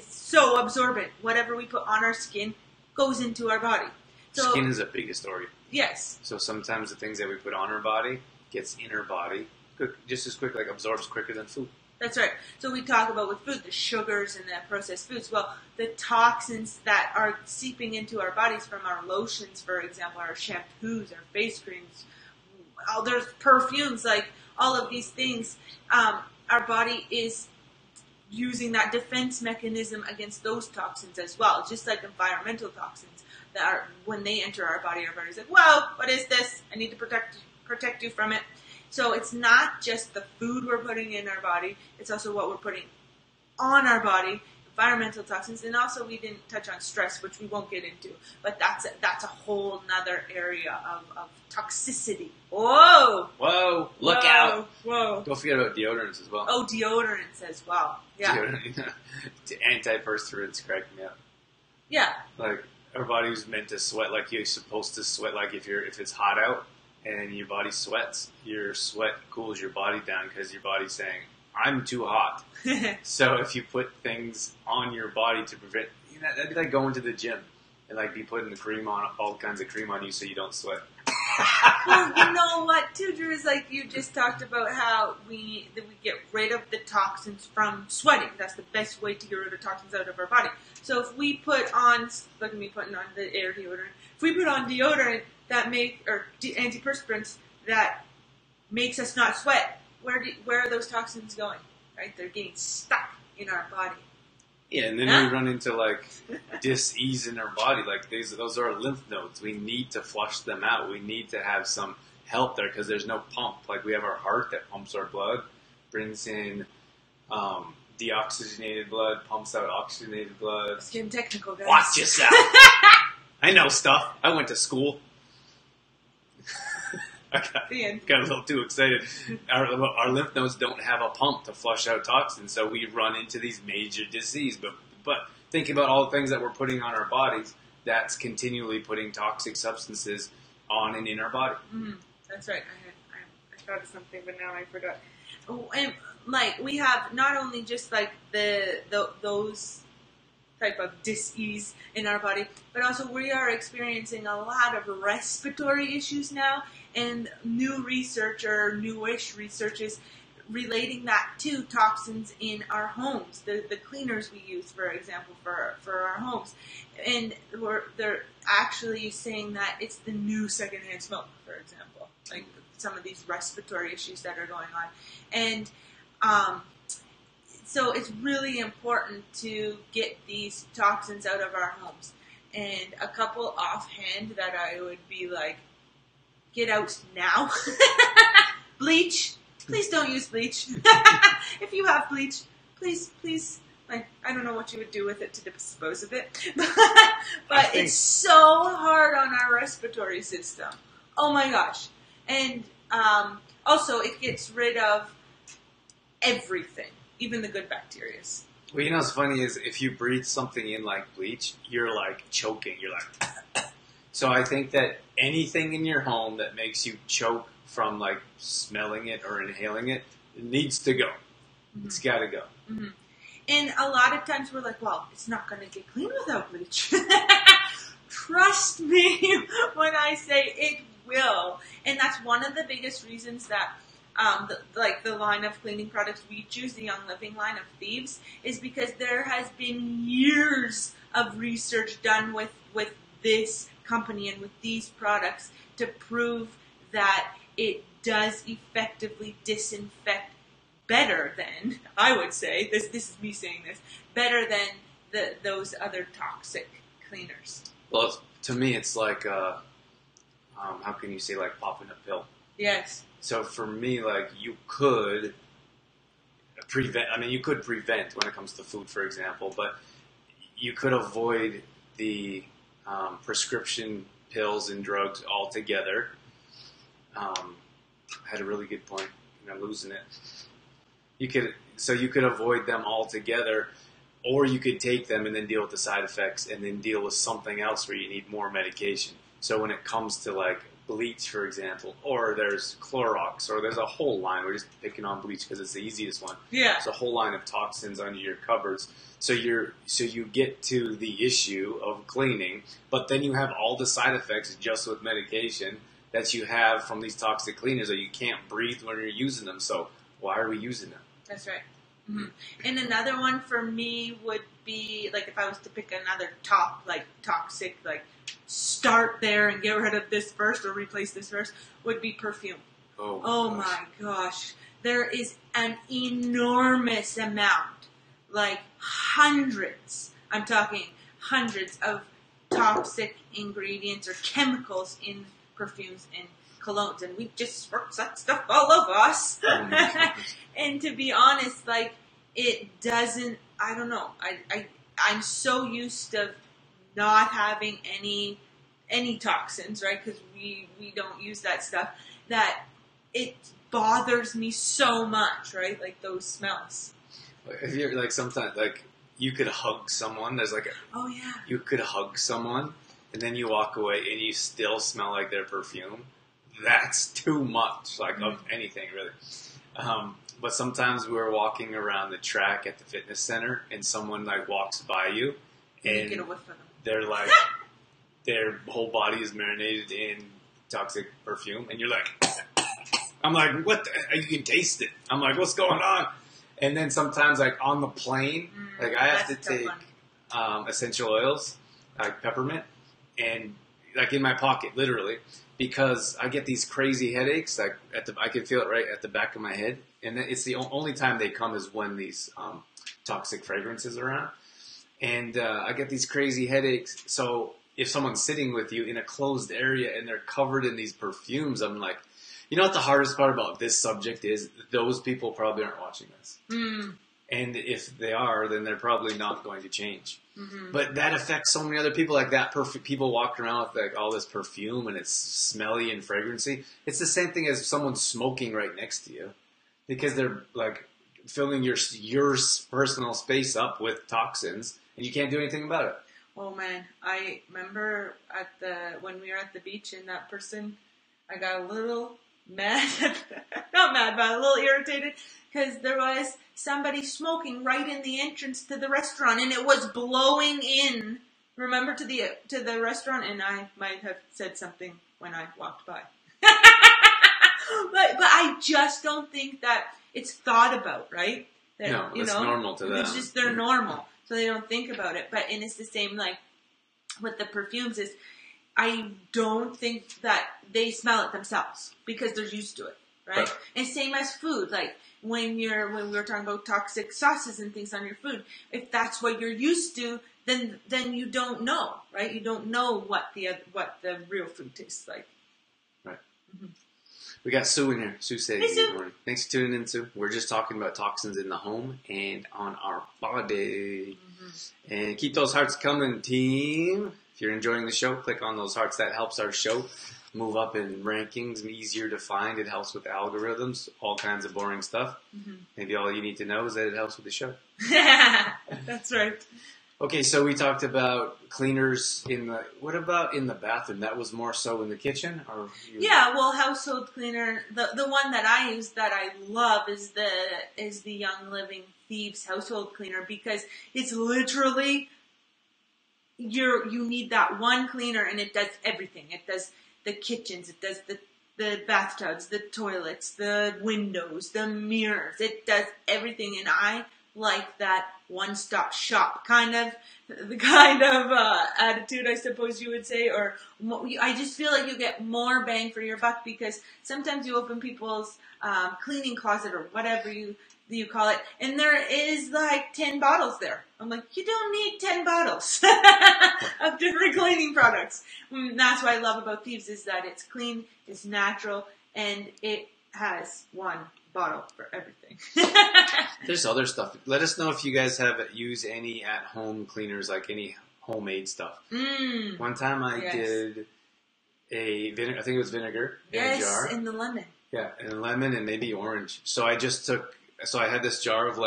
so absorbent. Whatever we put on our skin goes into our body. So, skin is a biggest organ. Yes. So sometimes the things that we put on our body gets in our body just as quick, like absorbs quicker than food. That's right. So we talk about with food, the sugars and the processed foods. Well, the toxins that are seeping into our bodies from our lotions, for example, our shampoos, our face creams, there's perfumes, like all of these things, our body is using that defense mechanism against those toxins as well. Just like environmental toxins that are, when they enter our body's like, whoa, what is this? I need to protect you from it. So it's not just the food we're putting in our body, it's also what we're putting on our body, environmental toxins, and also we didn't touch on stress, which we won't get into, but that's a whole nother area of toxicity. Whoa! Whoa! Look out! Whoa! Don't forget about deodorants as well. Oh, deodorants as well. Yeah. Antiperspirants crack me up. Yeah. Like, our body's meant to sweat like you're supposed to sweat. Like if it's hot out and your body sweats, your sweat cools your body down because your body's saying, I'm too hot. So if you put things on your body to prevent, that'd be like going to the gym and like be putting the cream on, all kinds of cream on you so you don't sweat. Well, you know what, too, Drew, is like you just talked about how we get rid of the toxins from sweating. That's the best way to get rid of toxins out of our body. So if we put on, look at me putting on the air deodorant. If we put on deodorant or antiperspirants that makes us not sweat, where are those toxins going? Right, they're getting stuck in our body. Yeah, and then we run into like dis-ease in our body. Like those are our lymph nodes. We need to flush them out. We need to have some help there because there's no pump. Like we have our heart that pumps our blood, brings in deoxygenated blood, pumps out oxygenated blood. It's getting technical, guys. Watch yourself. I know stuff. I went to school. I got a little too excited. Our lymph nodes don't have a pump to flush out toxins, so we run into these major disease. But think about all the things that we're putting on our bodies that's continually putting toxic substances on and in our body. Mm-hmm. That's right. I thought of something, but now I forgot. Oh, and like we have not only just like those type of dis-ease in our body, but also we are experiencing a lot of respiratory issues now, and newish research is relating that to toxins in our homes, the cleaners we use, for example, for our homes, and they're actually saying that it's the new secondhand smoke, for example, like some of these respiratory issues that are going on, and So it's really important to get these toxins out of our homes. And a couple offhand that I would be like, get out now. Bleach. Please don't use bleach. If you have bleach, please. I don't know what you would do with it to dispose of it. But it's so hard on our respiratory system. Oh my gosh. And also, it gets rid of everything, even the good bacteria. Well, you know what's funny is if you breathe something in like bleach, you're like choking. You're like, so I think that anything in your home that makes you choke from like smelling it or inhaling it, it needs to go. Mm-hmm. It's got to go. Mm-hmm. And a lot of times we're like, well, it's not going to get clean without bleach. Trust me when I say it will. And that's one of the biggest reasons that the line of cleaning products we choose, the Young Living line of Thieves, is because there has been years of research done with this company and with these products to prove that it does effectively disinfect better than, I would say, this is me saying this, better than those other toxic cleaners. Well, to me, it's like, how can you say, like popping a pill? Yes. So for me, like, you could prevent when it comes to food, for example, but you could avoid the prescription pills and drugs altogether. I had a really good point, and I'm losing it. You could avoid them altogether, or you could take them and then deal with the side effects and then deal with something else where you need more medication. So when it comes to like bleach, for example, or there's Clorox, or there's a whole line. We're just picking on bleach because it's the easiest one. Yeah. It's a whole line of toxins under your cupboards. So you get to the issue of cleaning, but then you have all the side effects just with medication that you have from these toxic cleaners that you can't breathe when you're using them. So why are we using them? That's right. Mm-hmm. And another one for me would be, like, if I was to pick another toxic, like, start there and get rid of this first or replace this first, would be perfume. Oh my gosh. There is an enormous amount, like hundreds, I'm talking hundreds of toxic ingredients or chemicals in perfumes and colognes, and we just squirt that stuff all over us. And to be honest, like, it doesn't, I don't know, I'm so used to not having any toxins, right, because we don't use that stuff, that it bothers me so much, right, like those smells. If you're like, sometimes, like, you could hug someone, there's like oh yeah, you could hug someone and then you walk away and you still smell like their perfume. That's too much, like, of anything, really. But sometimes we're walking around the track at the fitness center and someone, like, walks by you and you get a whiff of them. They're like, their whole body is marinated in toxic perfume, and you're like, I'm like, what? You can taste it. I'm like, what's going on? And then sometimes, like, on the plane, like, I have to take essential oils, like peppermint, and, like, in my pocket, literally, because I get these crazy headaches. Like, I can feel it right at the back of my head, and it's the only time they come is when these toxic fragrances are around. And I get these crazy headaches. So if someone's sitting with you in a closed area and they're covered in these perfumes, I'm like, you know what the hardest part about this subject is? Those people probably aren't watching this. Mm. And if they are, then they're probably not going to change. Mm-hmm. But that affects so many other people. Like that, people walking around with like all this perfume and it's smelly and fragrancy. It's the same thing as someone smoking right next to you, because they're like filling your personal space up with toxins, and you can't do anything about it. Oh man, I remember when we were at the beach and that person, I got a little mad, not mad, but a little irritated, because there was somebody smoking right in the entrance to the restaurant, and it was blowing in, remember, to the restaurant, and I might have said something when I walked by. But I just don't think that it's thought about, right? That, no, it's normal to them. It's just they're normal, so they don't think about it. And it's the same like with the perfumes. Is I don't think that they smell it themselves because they're used to it. right? And same as food, like when we were talking about toxic sauces and things on your food, if that's what you're used to, then you don't know, right? You don't know what the real food tastes like. Right. Mm-hmm. We got Sue in here. Sue says, hey, Sue. Good morning. Thanks for tuning in, Sue. We're just talking about toxins in the home and on our body. Mm-hmm. And keep those hearts coming, team. If you're enjoying the show, click on those hearts. That helps our show move up in rankings and easier to find. It helps with algorithms, all kinds of boring stuff. Mm-hmm. Maybe all you need to know is that it helps with the show. That's right. Okay, so we talked about cleaners what about in the bathroom? That was more so in the kitchen? Yeah, well, household cleaner, the one that I use that I love is the Young Living Thieves household cleaner, because it's literally, you need that one cleaner and it does everything. It does the kitchens, it does the bathtubs, the toilets, the windows, the mirrors. It does everything, and I like that one-stop shop kind of attitude, I suppose you would say, or I just feel like you get more bang for your buck, because sometimes you open people's cleaning closet or whatever you call it, and there is like 10 bottles there. I'm like, you don't need 10 bottles of different cleaning products. And that's what I love about Thieves, is that it's clean, it's natural, and it has one bottle for everything. There's other stuff. Let us know if you guys have used any at-home cleaners, like any homemade stuff. One time I did I think it was vinegar in a jar. Yes, in the lemon. Yeah, and lemon and maybe orange. So I had this jar of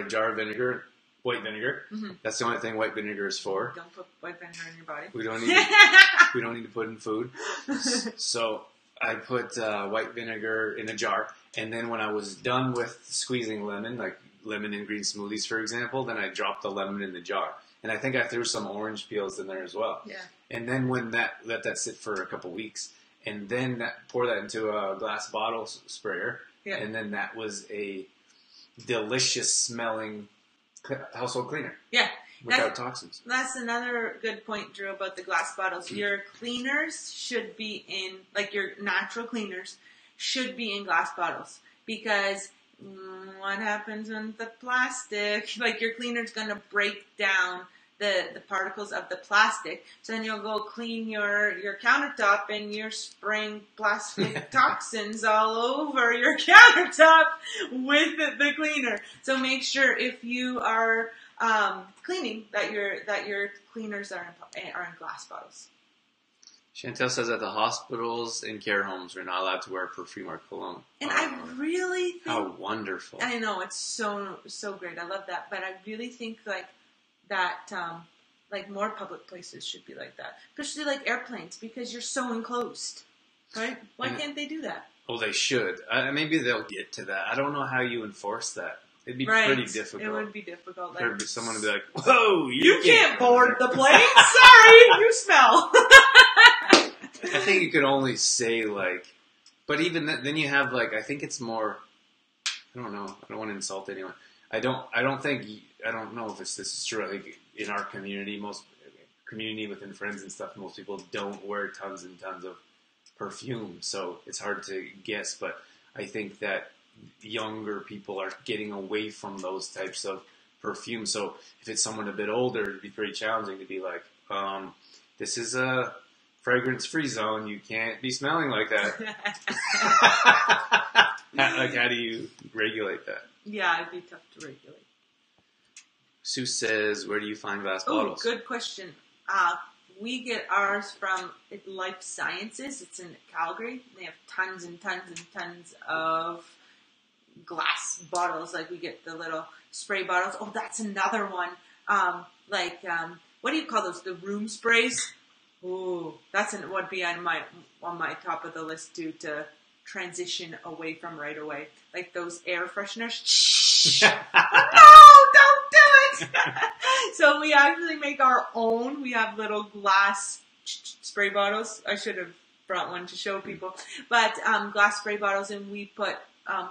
jar of vinegar, white vinegar. Mm-hmm. That's the only thing white vinegar is for. Don't put white vinegar in your body. We don't need to put in food. So I put white vinegar in a jar, and then when I was done with squeezing lemon, like lemon and green smoothies, for example, then I dropped the lemon in the jar. And I think I threw some orange peels in there as well. Yeah. And then let that sit for a couple weeks, and then pour that into a glass bottle sprayer. Yeah. And then that was a delicious smelling household cleaner. Yeah. Without toxins. That's another good point, Drew, about the glass bottles. Mm-hmm. Your cleaners should be your natural cleaners should be in glass bottles, because what happens when the plastic, like your cleaner's going to break down the particles of the plastic. So then you'll go clean your countertop and you're spraying plastic toxins all over your countertop with the cleaner. So make sure if you are cleaning that your cleaners are in glass bottles. Chantel says that the hospitals and care homes are not allowed to wear perfume or cologne. And I really think... How wonderful. I know, it's so great. I love that. But I really think more public places should be like that. Especially like airplanes, because you're so enclosed. Right? Why can't they do that? Oh, they should. Maybe they'll get to that. I don't know how you enforce that. It'd be pretty difficult. It would be difficult. Someone would be like, whoa, you can't board the plane. Sorry, you smell. I think you could only say but even then you have I think it's more, I don't know. I don't want to insult anyone. I don't know if this is true. I think in our community, community within friends and stuff, most people don't wear tons and tons of perfume. So it's hard to guess, but I think that younger people are getting away from those types of perfume. So if it's someone a bit older, it'd be pretty challenging to be like, this is a fragrance-free zone. You can't be smelling like that. How do you regulate that? Yeah, it'd be tough to regulate. Sue says, where do you find glass bottles? Good question. We get ours from Life Sciences. It's in Calgary. They have tons and tons and tons of glass bottles. We get the little spray bottles. Oh, that's another one. What do you call those? The room sprays? Ooh, would be on my top of the list too, to transition away from right away. Like those air fresheners. No, don't do it. So we actually make our own. We have little glass spray bottles. I should have brought one to show people. But glass spray bottles, and we put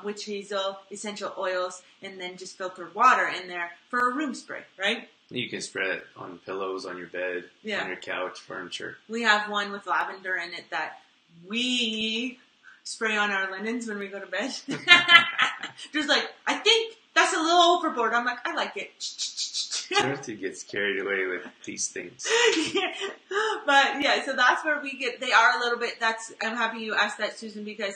witch hazel, essential oils, and then just filtered water in there for a room spray, right? You can spread it on pillows, on your bed, on your couch, furniture. We have one with lavender in it that we spray on our linens when we go to bed. Drew's like, I think that's a little overboard. I'm like, I like it. Dorothy gets carried away with these things. Yeah. But yeah, so that's where we get, they are a little bit, I'm happy you asked that, Susan, because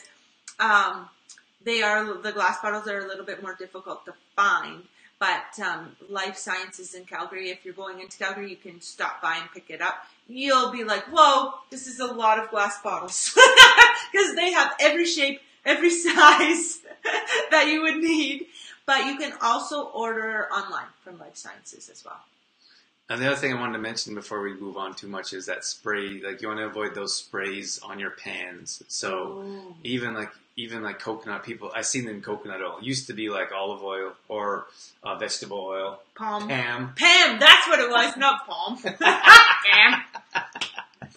the glass bottles are a little bit more difficult to find. But Life Sciences in Calgary, if you're going into Calgary, you can stop by and pick it up. You'll be like, whoa, this is a lot of glass bottles. Because they have every shape, every size that you would need. But you can also order online from Life Sciences as well. And the other thing I wanted to mention before we move on too much is that spray. Like, you want to avoid those sprays on your pans. So even like coconut, I've seen them in coconut oil. It used to be like olive oil or vegetable oil. Pam, That's what it was, not palm. Pam.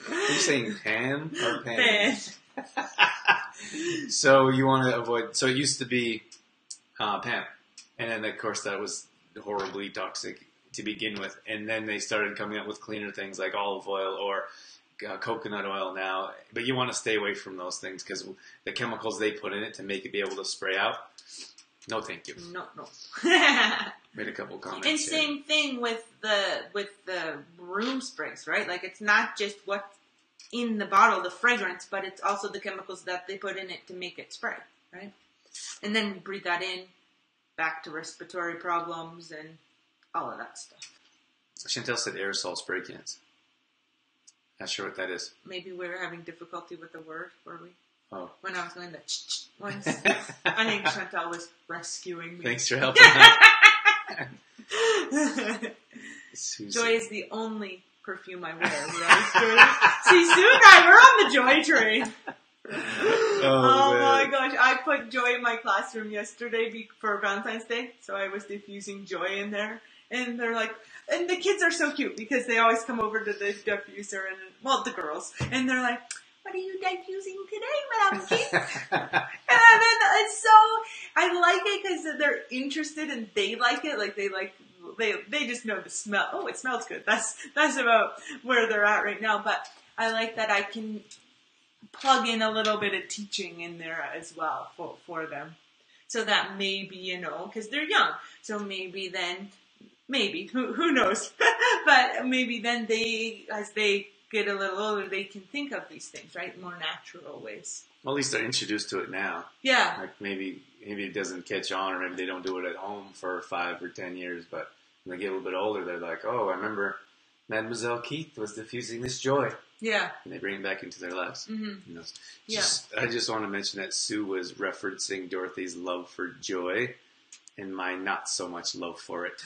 Are you saying Pam or Pam? Pan. So you want to avoid. So it used to be Pam, and then of course that was horribly toxic to begin with. And then they started coming up with cleaner things like olive oil or coconut oil now. But you want to stay away from those things because the chemicals they put in it to make it be able to spray out. No, thank you. No. Made a couple comments. And same thing with the room sprays, right? Like, it's not just what's in the bottle, the fragrance, but it's also the chemicals that they put in it to make it spray, right? And then we breathe that in, back to respiratory problems and all of that stuff. Chantel said aerosol spray cans. Not sure what that is. Maybe we were having difficulty with the word, were we? Oh. When I was going the once. I think Chantal was rescuing me. Thanks for helping out. Joy is the only perfume I wear. Right? See, Sue and I, we're on the Joy train. Oh my gosh. I put Joy in my classroom yesterday for Valentine's Day. So I was diffusing Joy in there. And they're like, and the kids are so cute because they always come over to the diffuser and, well, the girls. And they're like, what are you diffusing today, Madame Keith? And then it's so, I like it because they're interested and they like it. Like, they just know the smell. Oh, it smells good. That's about where they're at right now. But I like that I can plug in a little bit of teaching in there as well for them. So that maybe, because they're young. So maybe then, who knows? But maybe then as they get a little older, they can think of these things, right? More natural ways. Well, at least they're introduced to it now. Yeah. Like maybe it doesn't catch on, or maybe they don't do it at home for 5 or 10 years, but when they get a little bit older, they're like, oh, I remember Mademoiselle Keith was diffusing this Joy. Yeah. And they bring it back into their lives. Mm-hmm. I just want to mention that Sue was referencing Dorothy's love for Joy and my not so much love for it.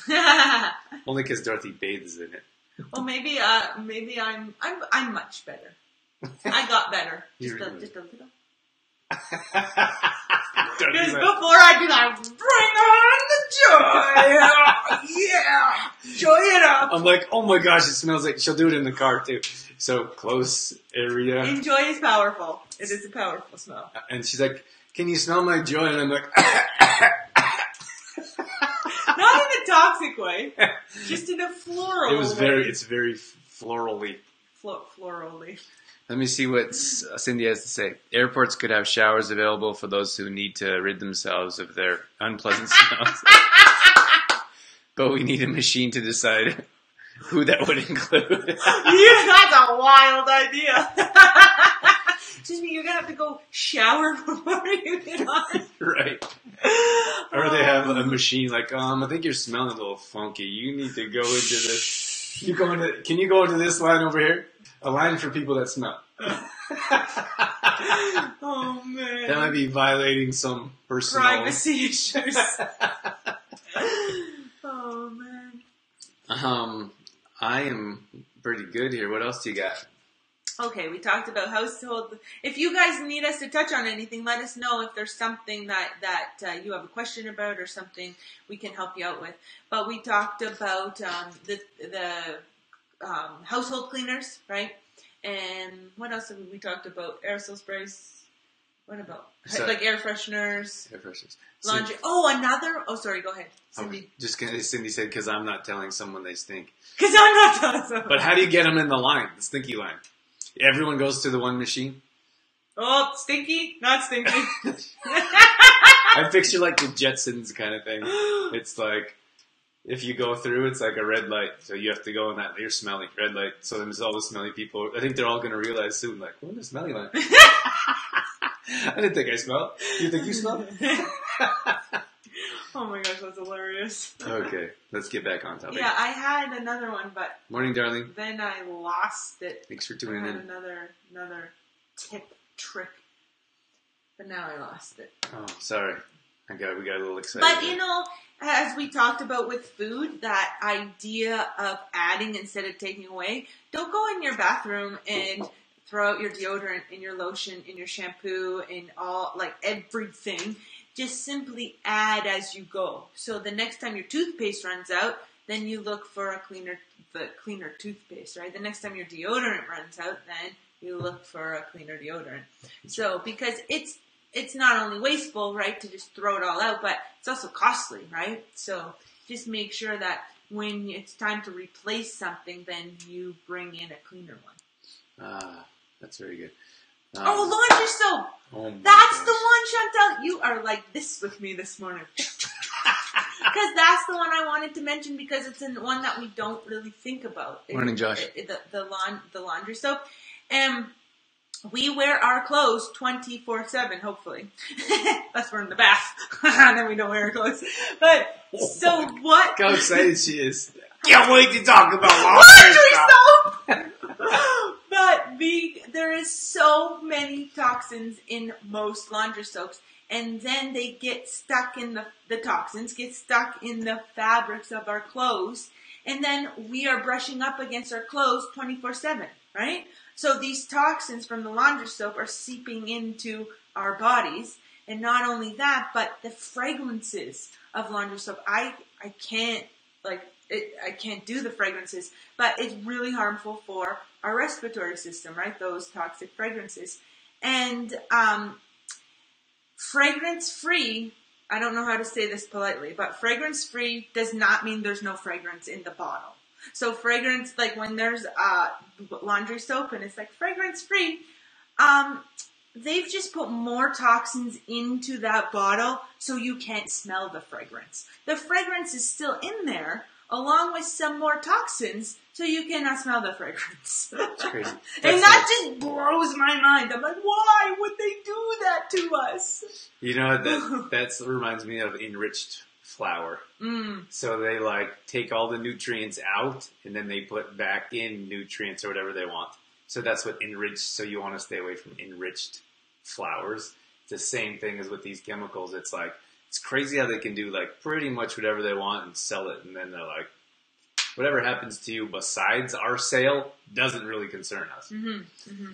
Only because Dorothy bathes in it. Well, maybe I'm much better. I got better. Just a little. Because before I did, I bring on the Joy. Yeah. Joy it up. I'm like, oh my gosh, it smells like, she'll do it in the car too. So close area. And Joy is powerful. It is a powerful smell. And she's like, can you smell my Joy? And I'm like, not in a toxic way, just in a floral way. It's very florally. Florally. Let me see what Cindy has to say. Airports could have showers available for those who need to rid themselves of their unpleasant smells. But we need a machine to decide who that would include. That's a wild idea. Excuse me, you're going to have to go shower before you get on. Right. Or they have a machine like, I think you're smelling a little funky. You need to go into this. Can you go into this line over here? A line for people that smell. Oh, man. That might be violating some personal... privacy issues. Oh, man. I am pretty good here. What else do you got? Okay, we talked about household. If you guys need us to touch on anything, let us know if there's something that you have a question about or something we can help you out with. But we talked about the household cleaners, right? And what else have we talked about? Aerosol sprays. What about? Like air fresheners. Air fresheners. Laundry. Sorry, go ahead. Cindy. Cindy said, because I'm not telling someone they stink. Because I'm not telling someone. But how do you get them in the line, the stinky line? Everyone goes to the one machine? Oh, stinky? Not stinky. I picture like the Jetsons kind of thing. It's like, if you go through, it's like a red light. So you have to go in that, you're smelly, red light. So there's all the smelly people. I think they're all going to realize soon, like, what is smelly like? I didn't think I smelled. You think you smell? Oh my gosh, that's hilarious. Okay, let's get back on topic. Yeah, I had another one, but morning, darling. then I lost it. Thanks for tuning I had in. another tip, trick, but now I lost it. Oh, sorry. We got a little excited. But you know, as we talked about with food, that idea of adding instead of taking away. Don't go in your bathroom and throw out your deodorant and your lotion and your shampoo and all, like everything. Just simply add as you go. So the next time your toothpaste runs out, then you look for the cleaner toothpaste, right? The next time your deodorant runs out, then you look for a cleaner deodorant. So because it's not only wasteful, right, to just throw it all out, but it's also costly, right? So just make sure that when it's time to replace something, then you bring in a cleaner one. Ah, that's very good. Laundry soap. Oh That's gosh. the one, Chantal. You are like this with me this morning. Because that's the one I wanted to mention because it's one that we don't really think about. Morning, Josh. The laundry soap. We wear our clothes 24/7, hopefully. Unless we're in the bath. And then we don't wear our clothes. But, so what? Look how excited she is. Can't wait to talk about laundry soap! But there is so many toxins in most laundry soaps. And then they get stuck in the toxins, get stuck in the fabrics of our clothes. And then we are brushing up against our clothes 24/7, right? So these toxins from the laundry soap are seeping into our bodies. And not only that, but the fragrances of laundry soap. I can't do the fragrances, but it's really harmful for our respiratory system, right? Those toxic fragrances. And fragrance-free, I don't know how to say this politely, but fragrance-free does not mean there's no fragrance in the bottle. So fragrance, like when there's laundry soap and it's like fragrance-free, they've just put more toxins into that bottle so you can't smell the fragrance. The fragrance is still in there, along with some more toxins, so you cannot smell the fragrance. That's crazy. And that just blows my mind. I'm like, why would they do that to us? You know, that reminds me of enriched flour. So they take all the nutrients out and then they put back in nutrients or whatever they want. So that's what enriched, so you want to stay away from enriched flours. It's the same thing as with these chemicals. It's crazy how they can do pretty much whatever they want and sell it. And then they're like, whatever happens to you besides our sale doesn't really concern us. Mm-hmm. Mm-hmm.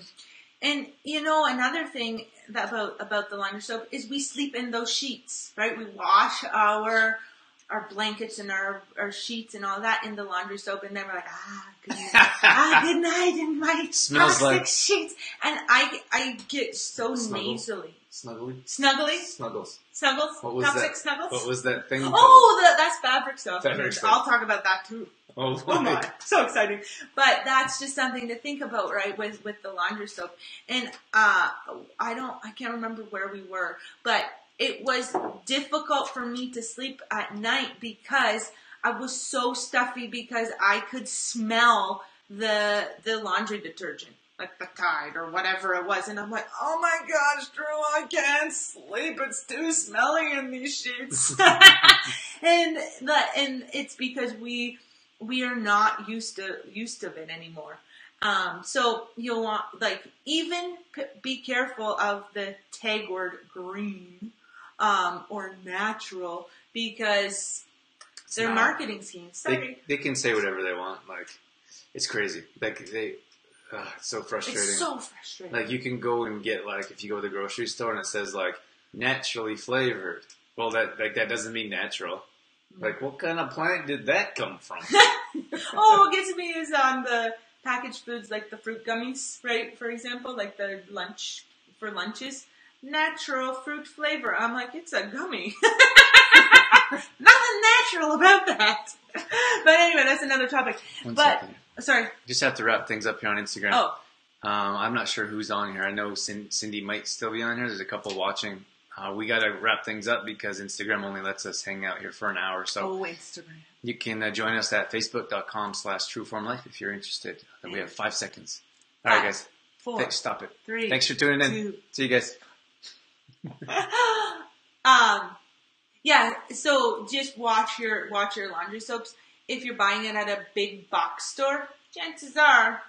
And, you know, another thing about the laundry soap is we sleep in those sheets, right? We wash our blankets and our sheets and all that in the laundry soap, and then we're like, good night, good night in my Smells toxic sheets. And I get so nasally. Snuggly? Snuggles. Snuggles? What was Toxic that? snuggles? What was that thing? That's fabric stuff. I'll talk about that too. Oh my, so exciting. But that's just something to think about, right, with the laundry soap. And I can't remember where we were, but it was difficult for me to sleep at night because I was so stuffy because I could smell the laundry detergent, like the Tide or whatever it was. And I'm like, oh my gosh, Drew, I can't sleep. It's too smelly in these sheets. and it's because we are not used to it anymore. So you'll want, even be careful of the tag word green, or natural, because they're marketing schemes. Sorry. They can say whatever they want. It's crazy. It's so frustrating. It's so frustrating. You can go and get, if you go to the grocery store and it says, naturally flavored. Well, that doesn't mean natural. What kind of plant did that come from? What gets me is on the packaged foods, like the fruit gummies, right? For example, the lunches, natural fruit flavor. I'm like, it's a gummy. Nothing natural about that. But anyway, that's another topic. One second. Sorry. Just have to wrap things up here on Instagram. I'm not sure who's on here. I know Cindy might still be on here. There's a couple watching. We got to wrap things up because Instagram only lets us hang out here for an hour. So Instagram. You can join us at facebook.com/trueformlife if you're interested. And we have 5 seconds. All right, guys. 4. Stop it. 3. Thanks for tuning in. 2. See you guys. Yeah, so just watch your laundry soaps. If you're buying it at a big box store, chances are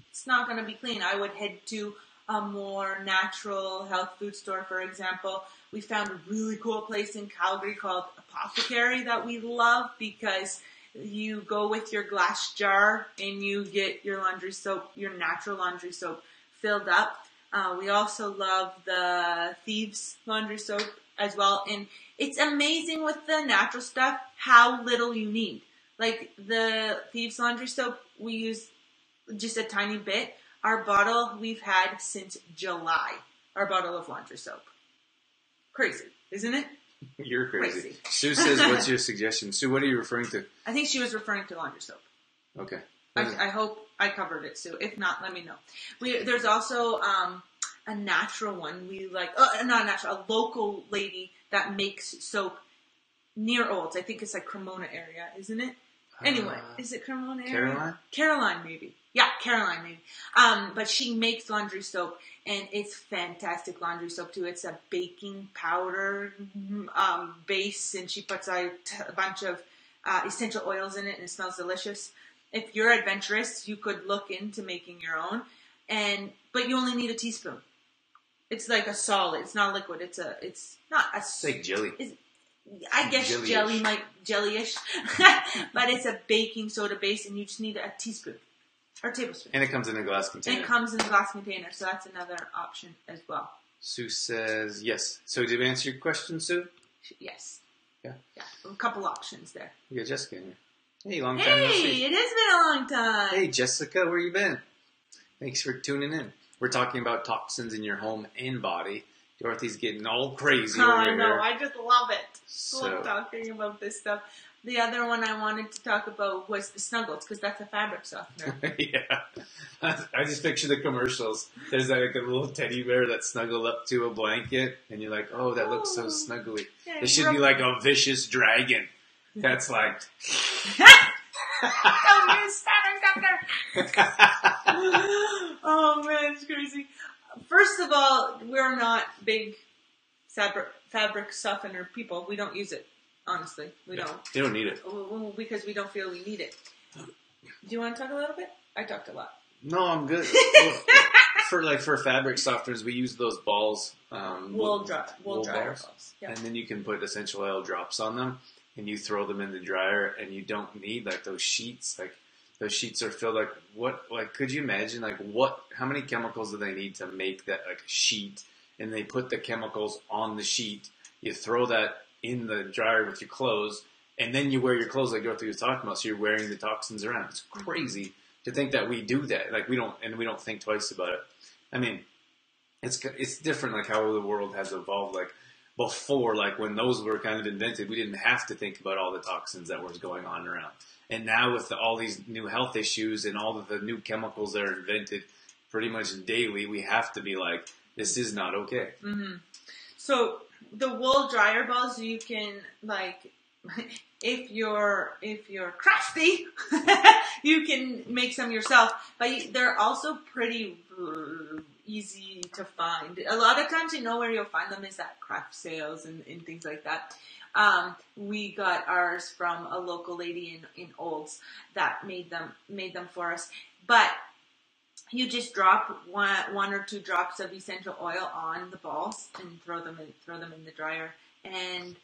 it's not going to be clean. I would head to a more natural health food store, for example. We found a really cool place in Calgary called Apothecary that we love because you go with your glass jar and you get your laundry soap, your natural laundry soap filled up. We also love the Thieves laundry soap as well. And it's amazing with the natural stuff how little you need. Like the Thieves laundry soap, we use just a tiny bit. Our bottle we've had since July. Our bottle of laundry soap. Crazy, isn't it? You're crazy. Sue says, what's your suggestion? Sue, what are you referring to? I think she was referring to laundry soap. Okay. I hope I covered it, Sue. If not, let me know. There's also a natural one. We like, not natural, a local lady that makes soap near Olds. I think it's like Cremona area, isn't it? Anyway, is it Cremona area? Caroline? Caroline, maybe. Yeah, Caroline, maybe. But she makes laundry soap, and it's fantastic laundry soap, too. It's a baking powder base, and she puts a bunch of essential oils in it, and it smells delicious. If you're adventurous, you could look into making your own, but you only need a teaspoon. It's like a solid. It's not liquid. It's not a... It's like jelly. I guess jelly-ish. But it's a baking soda base, and you just need a teaspoon or tablespoon. And it comes in a glass container. And it comes in a glass container, so that's another option as well. Sue says yes. So did we answer your question, Sue? Yes. Yeah. A couple options there. We got Jessica in here. Hey, long time no see. Hey, it has been a long time. Hey, Jessica, where you been? Thanks for tuning in. We're talking about toxins in your home and body. Dorothy's getting all crazy over here. I know. I just love it. So, I love talking about this stuff. The other one I wanted to talk about was the Snuggles, because that's a fabric softener. Yeah. I just picture the commercials. There's like a little teddy bear that's snuggled up to a blanket, and you're like, oh, that looks so snuggly. Yeah, it should be like a vicious dragon. That's like... Oh, you're standing up there. Oh, man, it's crazy. First of all, we're not big fabric softener people. We don't use it, honestly. We don't. You don't need it. Because we don't feel we need it. Do you want to talk a little bit? I talked a lot. No, I'm good. For fabric softeners, we use those balls. Wool dryer balls. Yeah. And then you can put essential oil drops on them, and you throw them in the dryer, and you don't need like those sheets. Like those sheets are filled could you imagine how many chemicals do they need to make that like sheet? And they put the chemicals on the sheet. You throw that in the dryer with your clothes, and then you wear your clothes like Dorothy was talking about. So you're wearing the toxins around. It's crazy to think that we do that. Like we don't think twice about it. I mean, it's different like how the world has evolved. Like before, like when those were kind of invented, we didn't have to think about all the toxins that was going on around. And now with all these new health issues and all of the new chemicals that are invented pretty much daily, we have to be like, this is not okay. Mm-hmm. So the wool dryer balls, you can if you're crafty, you can make some yourself. But they're also pretty easy to find. A lot of times, where you'll find them is at craft sales and things like that. We got ours from a local lady in Olds that made them for us. But you just drop one or two drops of essential oil on the balls and throw them in the dryer. And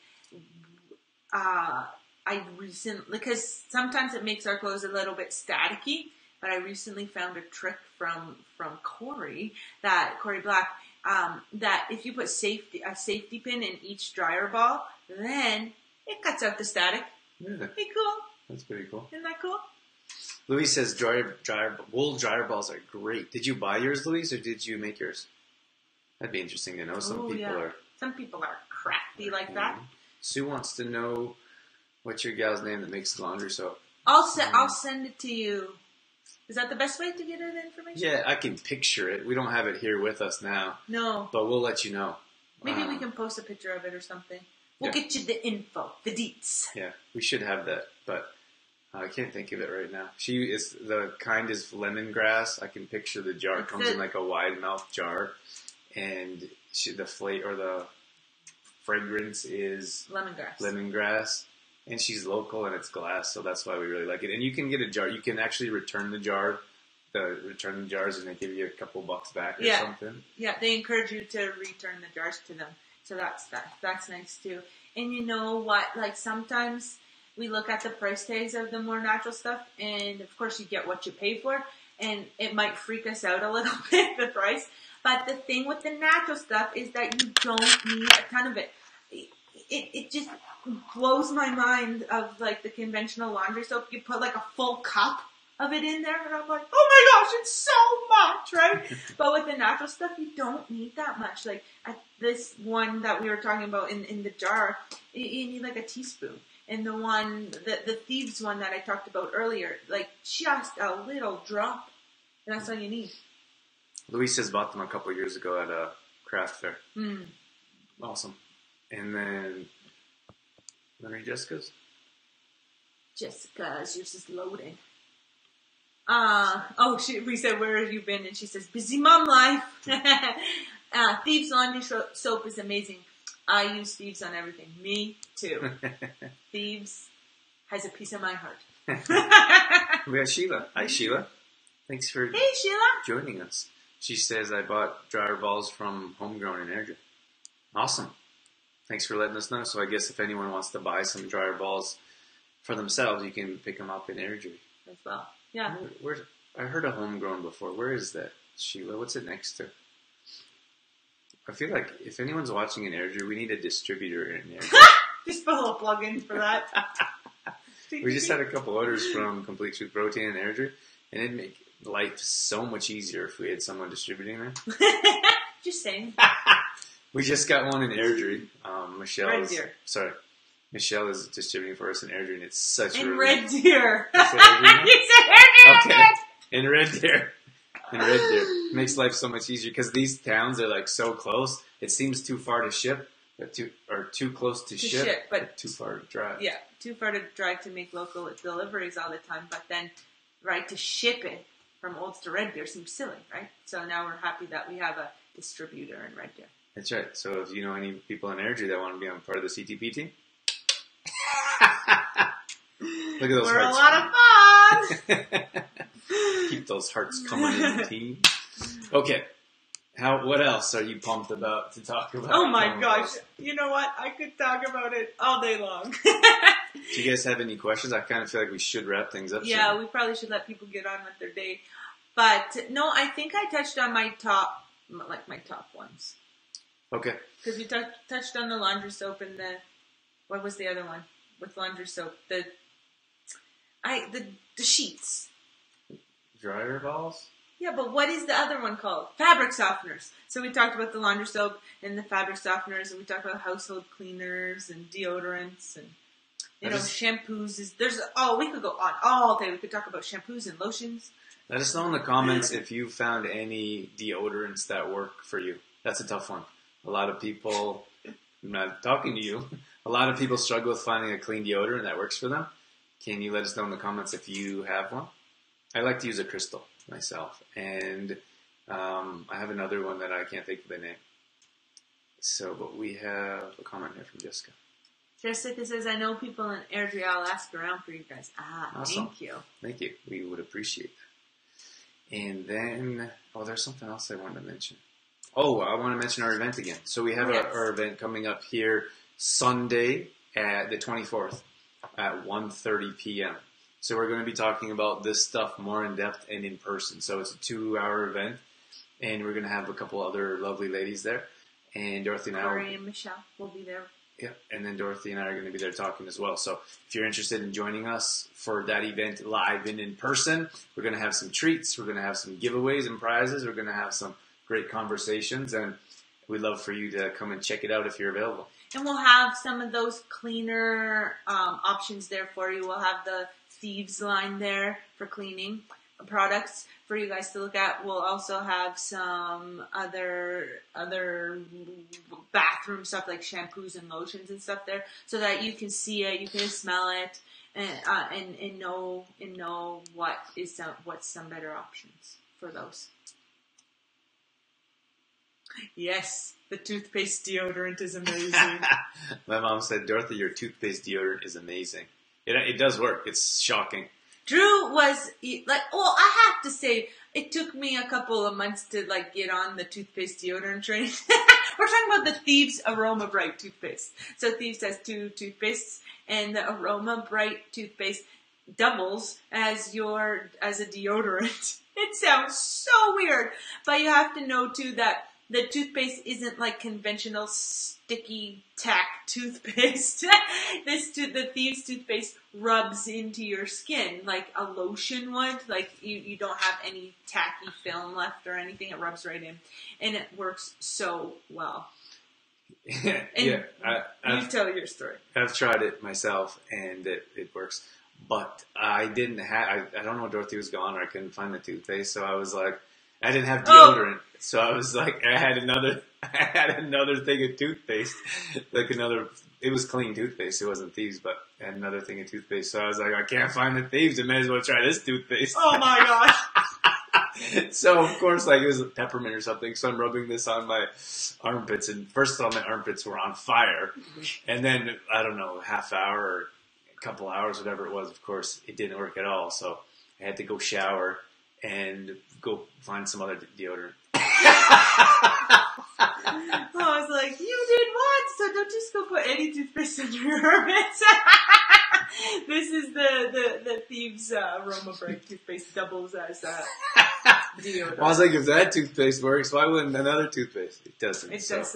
I recently, because sometimes it makes our clothes a little bit staticky, but I recently found a trick from Corey Black, that if you put a safety pin in each dryer ball, then it cuts out the static. Yeah. Pretty cool. That's pretty cool. Isn't that cool? Louise says wool dryer balls are great. Did you buy yours, Louise, or did you make yours? That'd be interesting to know. Some people are crafty like that. Sue wants to know what's your gal's name that makes the laundry soap. I'll send it to you. Is that the best way to get the information? Yeah, I can picture it. We don't have it here with us now. No. But we'll let you know. Maybe we can post a picture of it or something. We'll Yeah. get you the info, the deets. Yeah, we should have that, but I can't think of it right now. The kind is lemongrass. I can picture the jar. It comes in like a wide mouth jar, and the fragrance is lemongrass. And she's local, and it's glass, so that's why we really like it. And you can get a jar. You can actually return the jars, and they give you a couple bucks back or something. Yeah, they encourage you to return the jars to them. So that's nice too. And you know what? Like sometimes we look at the price tags of the more natural stuff, and of course you get what you pay for, and it might freak us out a little bit, the price. But the thing with the natural stuff is that you don't need a ton of it. It just blows my mind of like the conventional laundry soap. You put like a full cup of it in there, and I'm like, oh my gosh, it's so much, right? But with the natural stuff, you don't need that much. Like this one that we were talking about in the jar, you need like a teaspoon. And the thieves one that I talked about earlier, like just a little drop. And that's all you need. Luis has bought them a couple years ago at a craft fair. Awesome. And then, read Jessica's? Jessica's, yours is loading. We said, where have you been? And she says, busy mom life. Thieves laundry soap is amazing. I use Thieves on everything. Me too. Thieves has a piece of my heart. We have Sheila. Hi, Sheila. Thanks for joining us. She says, I bought dryer balls from Homegrown Energy. Awesome. Thanks for letting us know. So I guess if anyone wants to buy some dryer balls for themselves, you can pick them up in Energy. As well. Yeah. I heard of Homegrown before. Where is that, Sheila? What's it next to? I feel like if anyone's watching in Energy, we need a distributor in Energy. Just put a little plug in for that. We just had a couple orders from Complete Truth Protein and Energy, and it'd make life so much easier if we had someone distributing them. Just saying. We just got one in Airdrie. Michelle is distributing for us in Airdrie, and it's such a Red Deer. You said Airdrie? Okay. In Red Deer. In Red Deer. It makes life so much easier because these towns are like so close. It seems too far to ship, too close to ship, but too far to drive. Yeah, too far to drive to make local deliveries all the time. But then, right, to ship it from Olds to Red Deer seems silly, right? So now we're happy that we have a distributor in Red Deer. That's right. So if you know any people in Airdrie that want to be on part of the CTP team, look at those hearts. We're a lot of fun! Keep those hearts coming in the team. Okay. What else are you pumped about to talk about? Oh my gosh. You know what? I could talk about it all day long. Do you guys have any questions? I kind of feel like we should wrap things up Yeah, soon. We probably should let people get on with their day. But no, I think I touched on my top ones. Okay. Because we touched on the laundry soap and what was the other one with laundry soap? The sheets. Dryer balls? Yeah, but what is the other one called? Fabric softeners. So we talked about the laundry soap and the fabric softeners, and we talked about household cleaners and deodorants and shampoos. We could go on all day. We could talk about shampoos and lotions. Let us know in the comments if you found any deodorants that work for you. That's a tough one. A lot of people, I'm not talking to you, a lot of people struggle with finding a clean deodorant that works for them. Can you let us know in the comments if you have one? I like to use a Crystal myself, and I have another one that I can't think of the name. But we have a comment here from Jessica. Jessica says, I know people in Airdrie. I'll ask around for you guys. Awesome. Thank you. Thank you. We would appreciate that. And then, there's something else I wanted to mention. I want to mention our event again. So we have our event coming up here Sunday at the 24th at 1:30 p.m. So we're going to be talking about this stuff more in depth and in person. So it's a 2-hour event, and we're going to have a couple other lovely ladies there. And Dorothy and Corey and Michelle will be there. Yeah, and then Dorothy and I are going to be there talking as well. So if you're interested in joining us for that event live and in person, we're going to have some treats. We're going to have some giveaways and prizes. We're going to have some great conversations, and we'd love for you to come and check it out if you're available. And we'll have some of those cleaner options there for you. We'll have the Thieves line there for cleaning. products for you guys to look at. We'll also have some other bathroom stuff like shampoos and lotions and stuff there, so that you can see it, you can smell it, and know what's some better options for those. Yes, the toothpaste deodorant is amazing. My mom said, Dorothy, your toothpaste deodorant is amazing. It does work. It's shocking. Drew was like, I have to say, it took me a couple of months to like get on the toothpaste deodorant train. We're talking about the Thieves Aroma Bright toothpaste. So Thieves has 2 toothpastes, and the Aroma Bright toothpaste doubles as a deodorant. It sounds so weird, but you have to know too that the toothpaste isn't like conventional sticky tack toothpaste. The Thieves toothpaste rubs into your skin like a lotion would. Like you don't have any tacky film left or anything. It rubs right in, and it works so well. Yeah, you tell your story. I've tried it myself, and it works. But I didn't have. I don't know. Dorothy was gone, or I couldn't find the toothpaste, so I was like, I didn't have deodorant, so I was like, I had another thing of toothpaste, it was clean toothpaste, it wasn't Thieves, but I had another thing of toothpaste, so I was like, I can't find the Thieves, I may as well try this toothpaste. Oh my gosh. So of course, like, it was peppermint or something, so I'm rubbing this on my armpits, and first of all, my armpits were on fire, and then, I don't know, half hour or a couple hours, whatever it was, of course, it didn't work at all, so I had to go shower and go find some other deodorant. I was like, you did what? So don't just go put any toothpaste under your armpits. This is the Thieves Aroma Bright toothpaste doubles as deodorant. Well, I was like, if that toothpaste works, why wouldn't another toothpaste? It doesn't.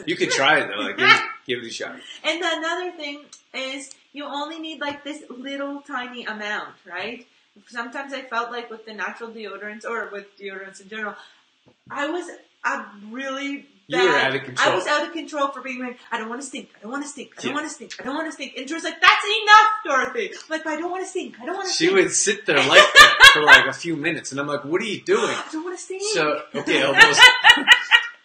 You could try it though. Like, give it a shot. And another thing is, you only need like this little tiny amount, right? Sometimes I felt like with the natural deodorants, or with deodorants in general, I was really bad. You were out of control. I was out of control for being like, I don't want to stink. I don't want to stink. I don't want to stink. I don't want to stink. And Drew's like, that's enough, Dorothy. I'm like, but I don't want to stink. I don't want to stink. She would sit there like that for like a few minutes, and I'm like, what are you doing? I don't want to stink. So, okay, almost.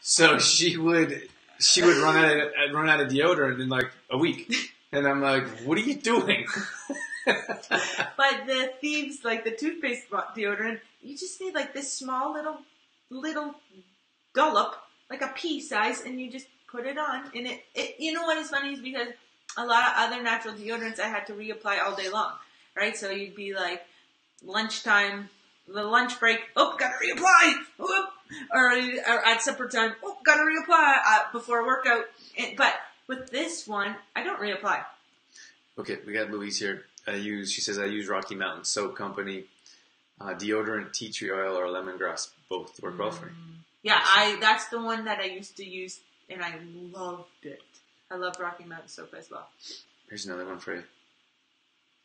So she would run out of deodorant in like a week. And I'm like, what are you doing? But the Thieves, like the toothpaste deodorant, you just need like this small little dollop, like a pea size, and you just put it on. And it you know what is funny is because a lot of other natural deodorants I had to reapply all day long, right? So you'd be like lunchtime, the lunch break, gotta reapply, or at supper time, gotta reapply before a workout. But with this one, I don't reapply. Okay, we got Louise here. She says I use Rocky Mountain Soap Company deodorant, tea tree oil, or lemongrass. Both work well for me. Yeah, that's the one that I used to use, and I loved it. I love Rocky Mountain Soap as well. Here's another one for you.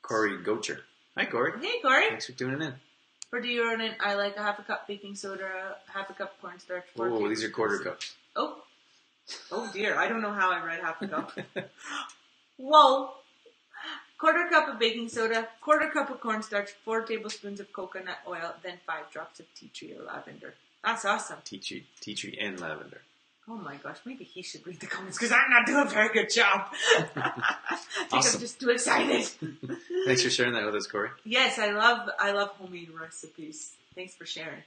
Corey Gocher. Hi, Corey. Hey, Corey. Thanks for tuning in. For deodorant, I like a half a cup baking soda, half a cup cornstarch. Oh, these are quarter cups. Oh dear. I don't know how I read half a cup. Whoa. Quarter cup of baking soda, quarter cup of cornstarch, 4 tablespoons of coconut oil, then 5 drops of tea tree or lavender. That's awesome. Tea tree and lavender. Oh my gosh, maybe he should read the comments because I'm not doing a very good job. I think awesome. I'm just too excited. Thanks for sharing that with us, Corey. Yes, I love homemade recipes. Thanks for sharing.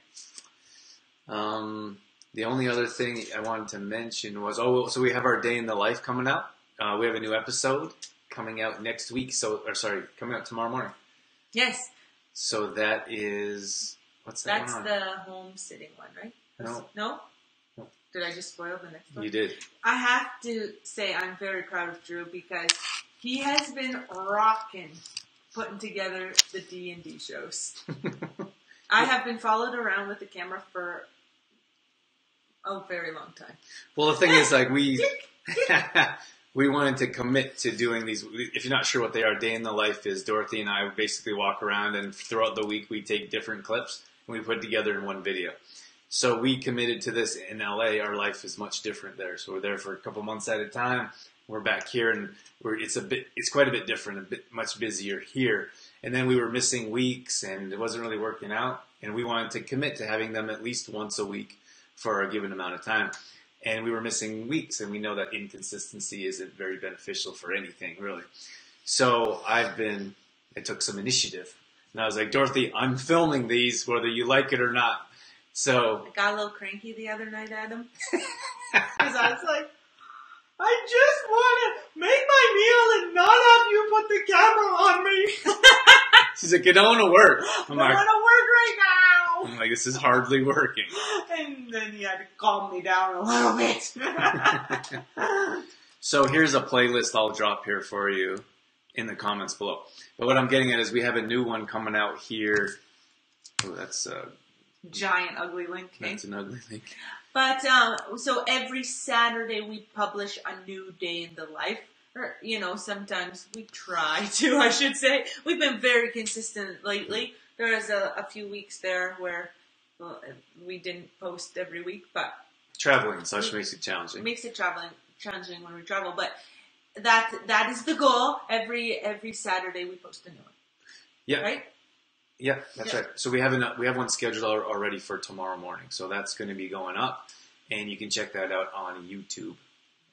The only other thing I wanted to mention was, so we have our day in the life coming out. We have a new episode coming out next week. Coming out tomorrow morning. Yes. So that is, what's that? That's the home sitting one, right? No. No? Did I just spoil the next one? You did. I have to say I'm very proud of Drew because he has been rocking putting together the D&D shows. I have been followed around with the camera for a very long time. Well, the thing is, like, we wanted to commit to doing these. If you're not sure what they are, Day in the Life is Dorothy and I basically walk around, and throughout the week we take different clips and we put it together in one video. So we committed to this in LA. Our life is much different there. So we're there for a couple months at a time. We're back here, and it's quite a bit different, much busier here. And then we were missing weeks, and it wasn't really working out. And we wanted to commit to having them at least once a week for a given amount of time. And we were missing weeks, and we know that inconsistency isn't very beneficial for anything, really. So I took some initiative. And I was like, Dorothy, I'm filming these whether you like it or not. So I got a little cranky the other night, Adam. Because I was like, I just want to make my meal and not have you put the camera on me. She's like, I don't want to work. I want to work right now. I'm like, this is hardly working. And then he had to calm me down a little bit. So here's a playlist I'll drop here for you in the comments below. But what I'm getting at is we have a new one coming out here. Oh, that's giant ugly link. That's an ugly link. But so every Saturday we publish a new day in the life. Or, sometimes we try to, I should say. We've been very consistent lately. There was a few weeks there where we didn't post every week, but traveling and such makes it challenging. It makes it challenging when we travel, but that is the goal. Every Saturday we post a new one. Yeah. Right? Yeah, that's right. So we have one scheduled already for tomorrow morning. So that's going to be going up, and you can check that out on YouTube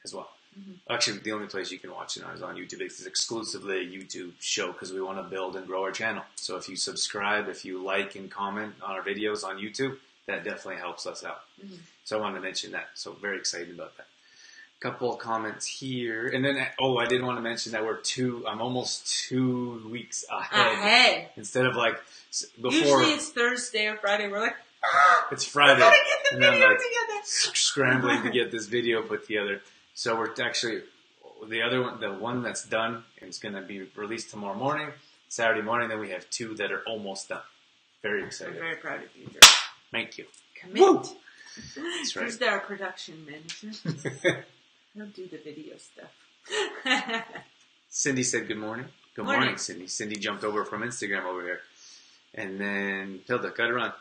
as well. Mm-hmm. Actually, the only place you can watch it on is on YouTube. It's exclusively a YouTube show because we want to build and grow our channel. So if you subscribe, if you like and comment on our videos on YouTube, that definitely helps us out. Mm-hmm. So I wanted to mention that. So very excited about that. Couple of comments here, and then I did want to mention that I'm almost 2 weeks ahead. Instead of like before. Usually it's Thursday or Friday. We're like, it's Friday, we gotta get the video together. Scrambling to get this video put together. So we're actually the one that's done is going to be released tomorrow morning, Saturday morning. Then we have 2 that are almost done. Very excited. I'm very proud of you, Drew. Thank you. Commit. Woo! That's right. Who's our production manager? I don't do the video stuff. Cindy said good morning. Good morning, Cindy. Cindy jumped over from Instagram over here. And then Hilda, gotta run.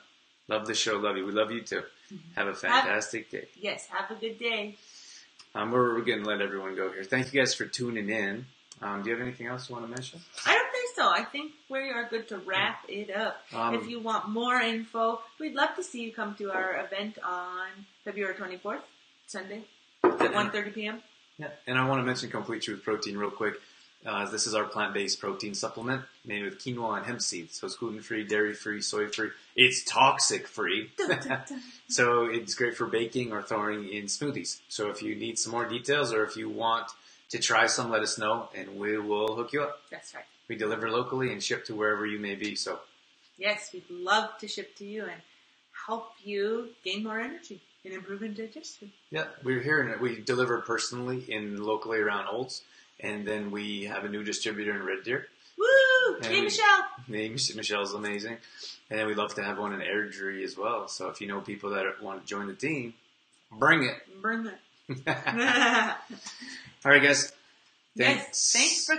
Love the show. Love you. We love you too. Mm-hmm. Have a fantastic day. Yes, have a good day. We're going to let everyone go here. Thank you guys for tuning in. Do you have anything else you want to mention? I don't think so. I think we are good to wrap it up. If you want more info, we'd love to see you come to our event on February 24th, Sunday, at 1:30 p.m. Yeah, and I want to mention Complete Truth Protein real quick. This is our plant-based protein supplement made with quinoa and hemp seeds. So it's gluten-free, dairy-free, soy-free. It's toxic-free. So it's great for baking or throwing in smoothies. So if you need some more details or if you want to try some, let us know, and we will hook you up. That's right. We deliver locally and ship to wherever you may be. So yes, we'd love to ship to you and help you gain more energy and improve digestion. Yeah, we're here, and we deliver personally locally around Olds. And then we have a new distributor in Red Deer. Woo! Hey, Michelle! Michelle's amazing. And then we'd love to have one in Airdrie as well. So if you know people that want to join the team, bring it. Bring it. All right, guys. Thanks. Yes, thanks for...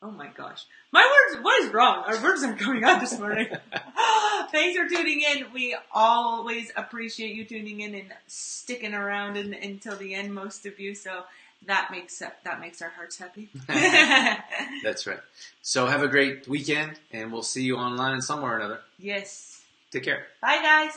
Oh, my gosh. My words... What is wrong? Our words aren't coming out this morning. Thanks for tuning in. We always appreciate you tuning in and sticking around until the end, most of you. So... That makes our hearts happy. That's right. So have a great weekend, and we'll see you online somewhere or another. Yes. Take care. Bye, guys.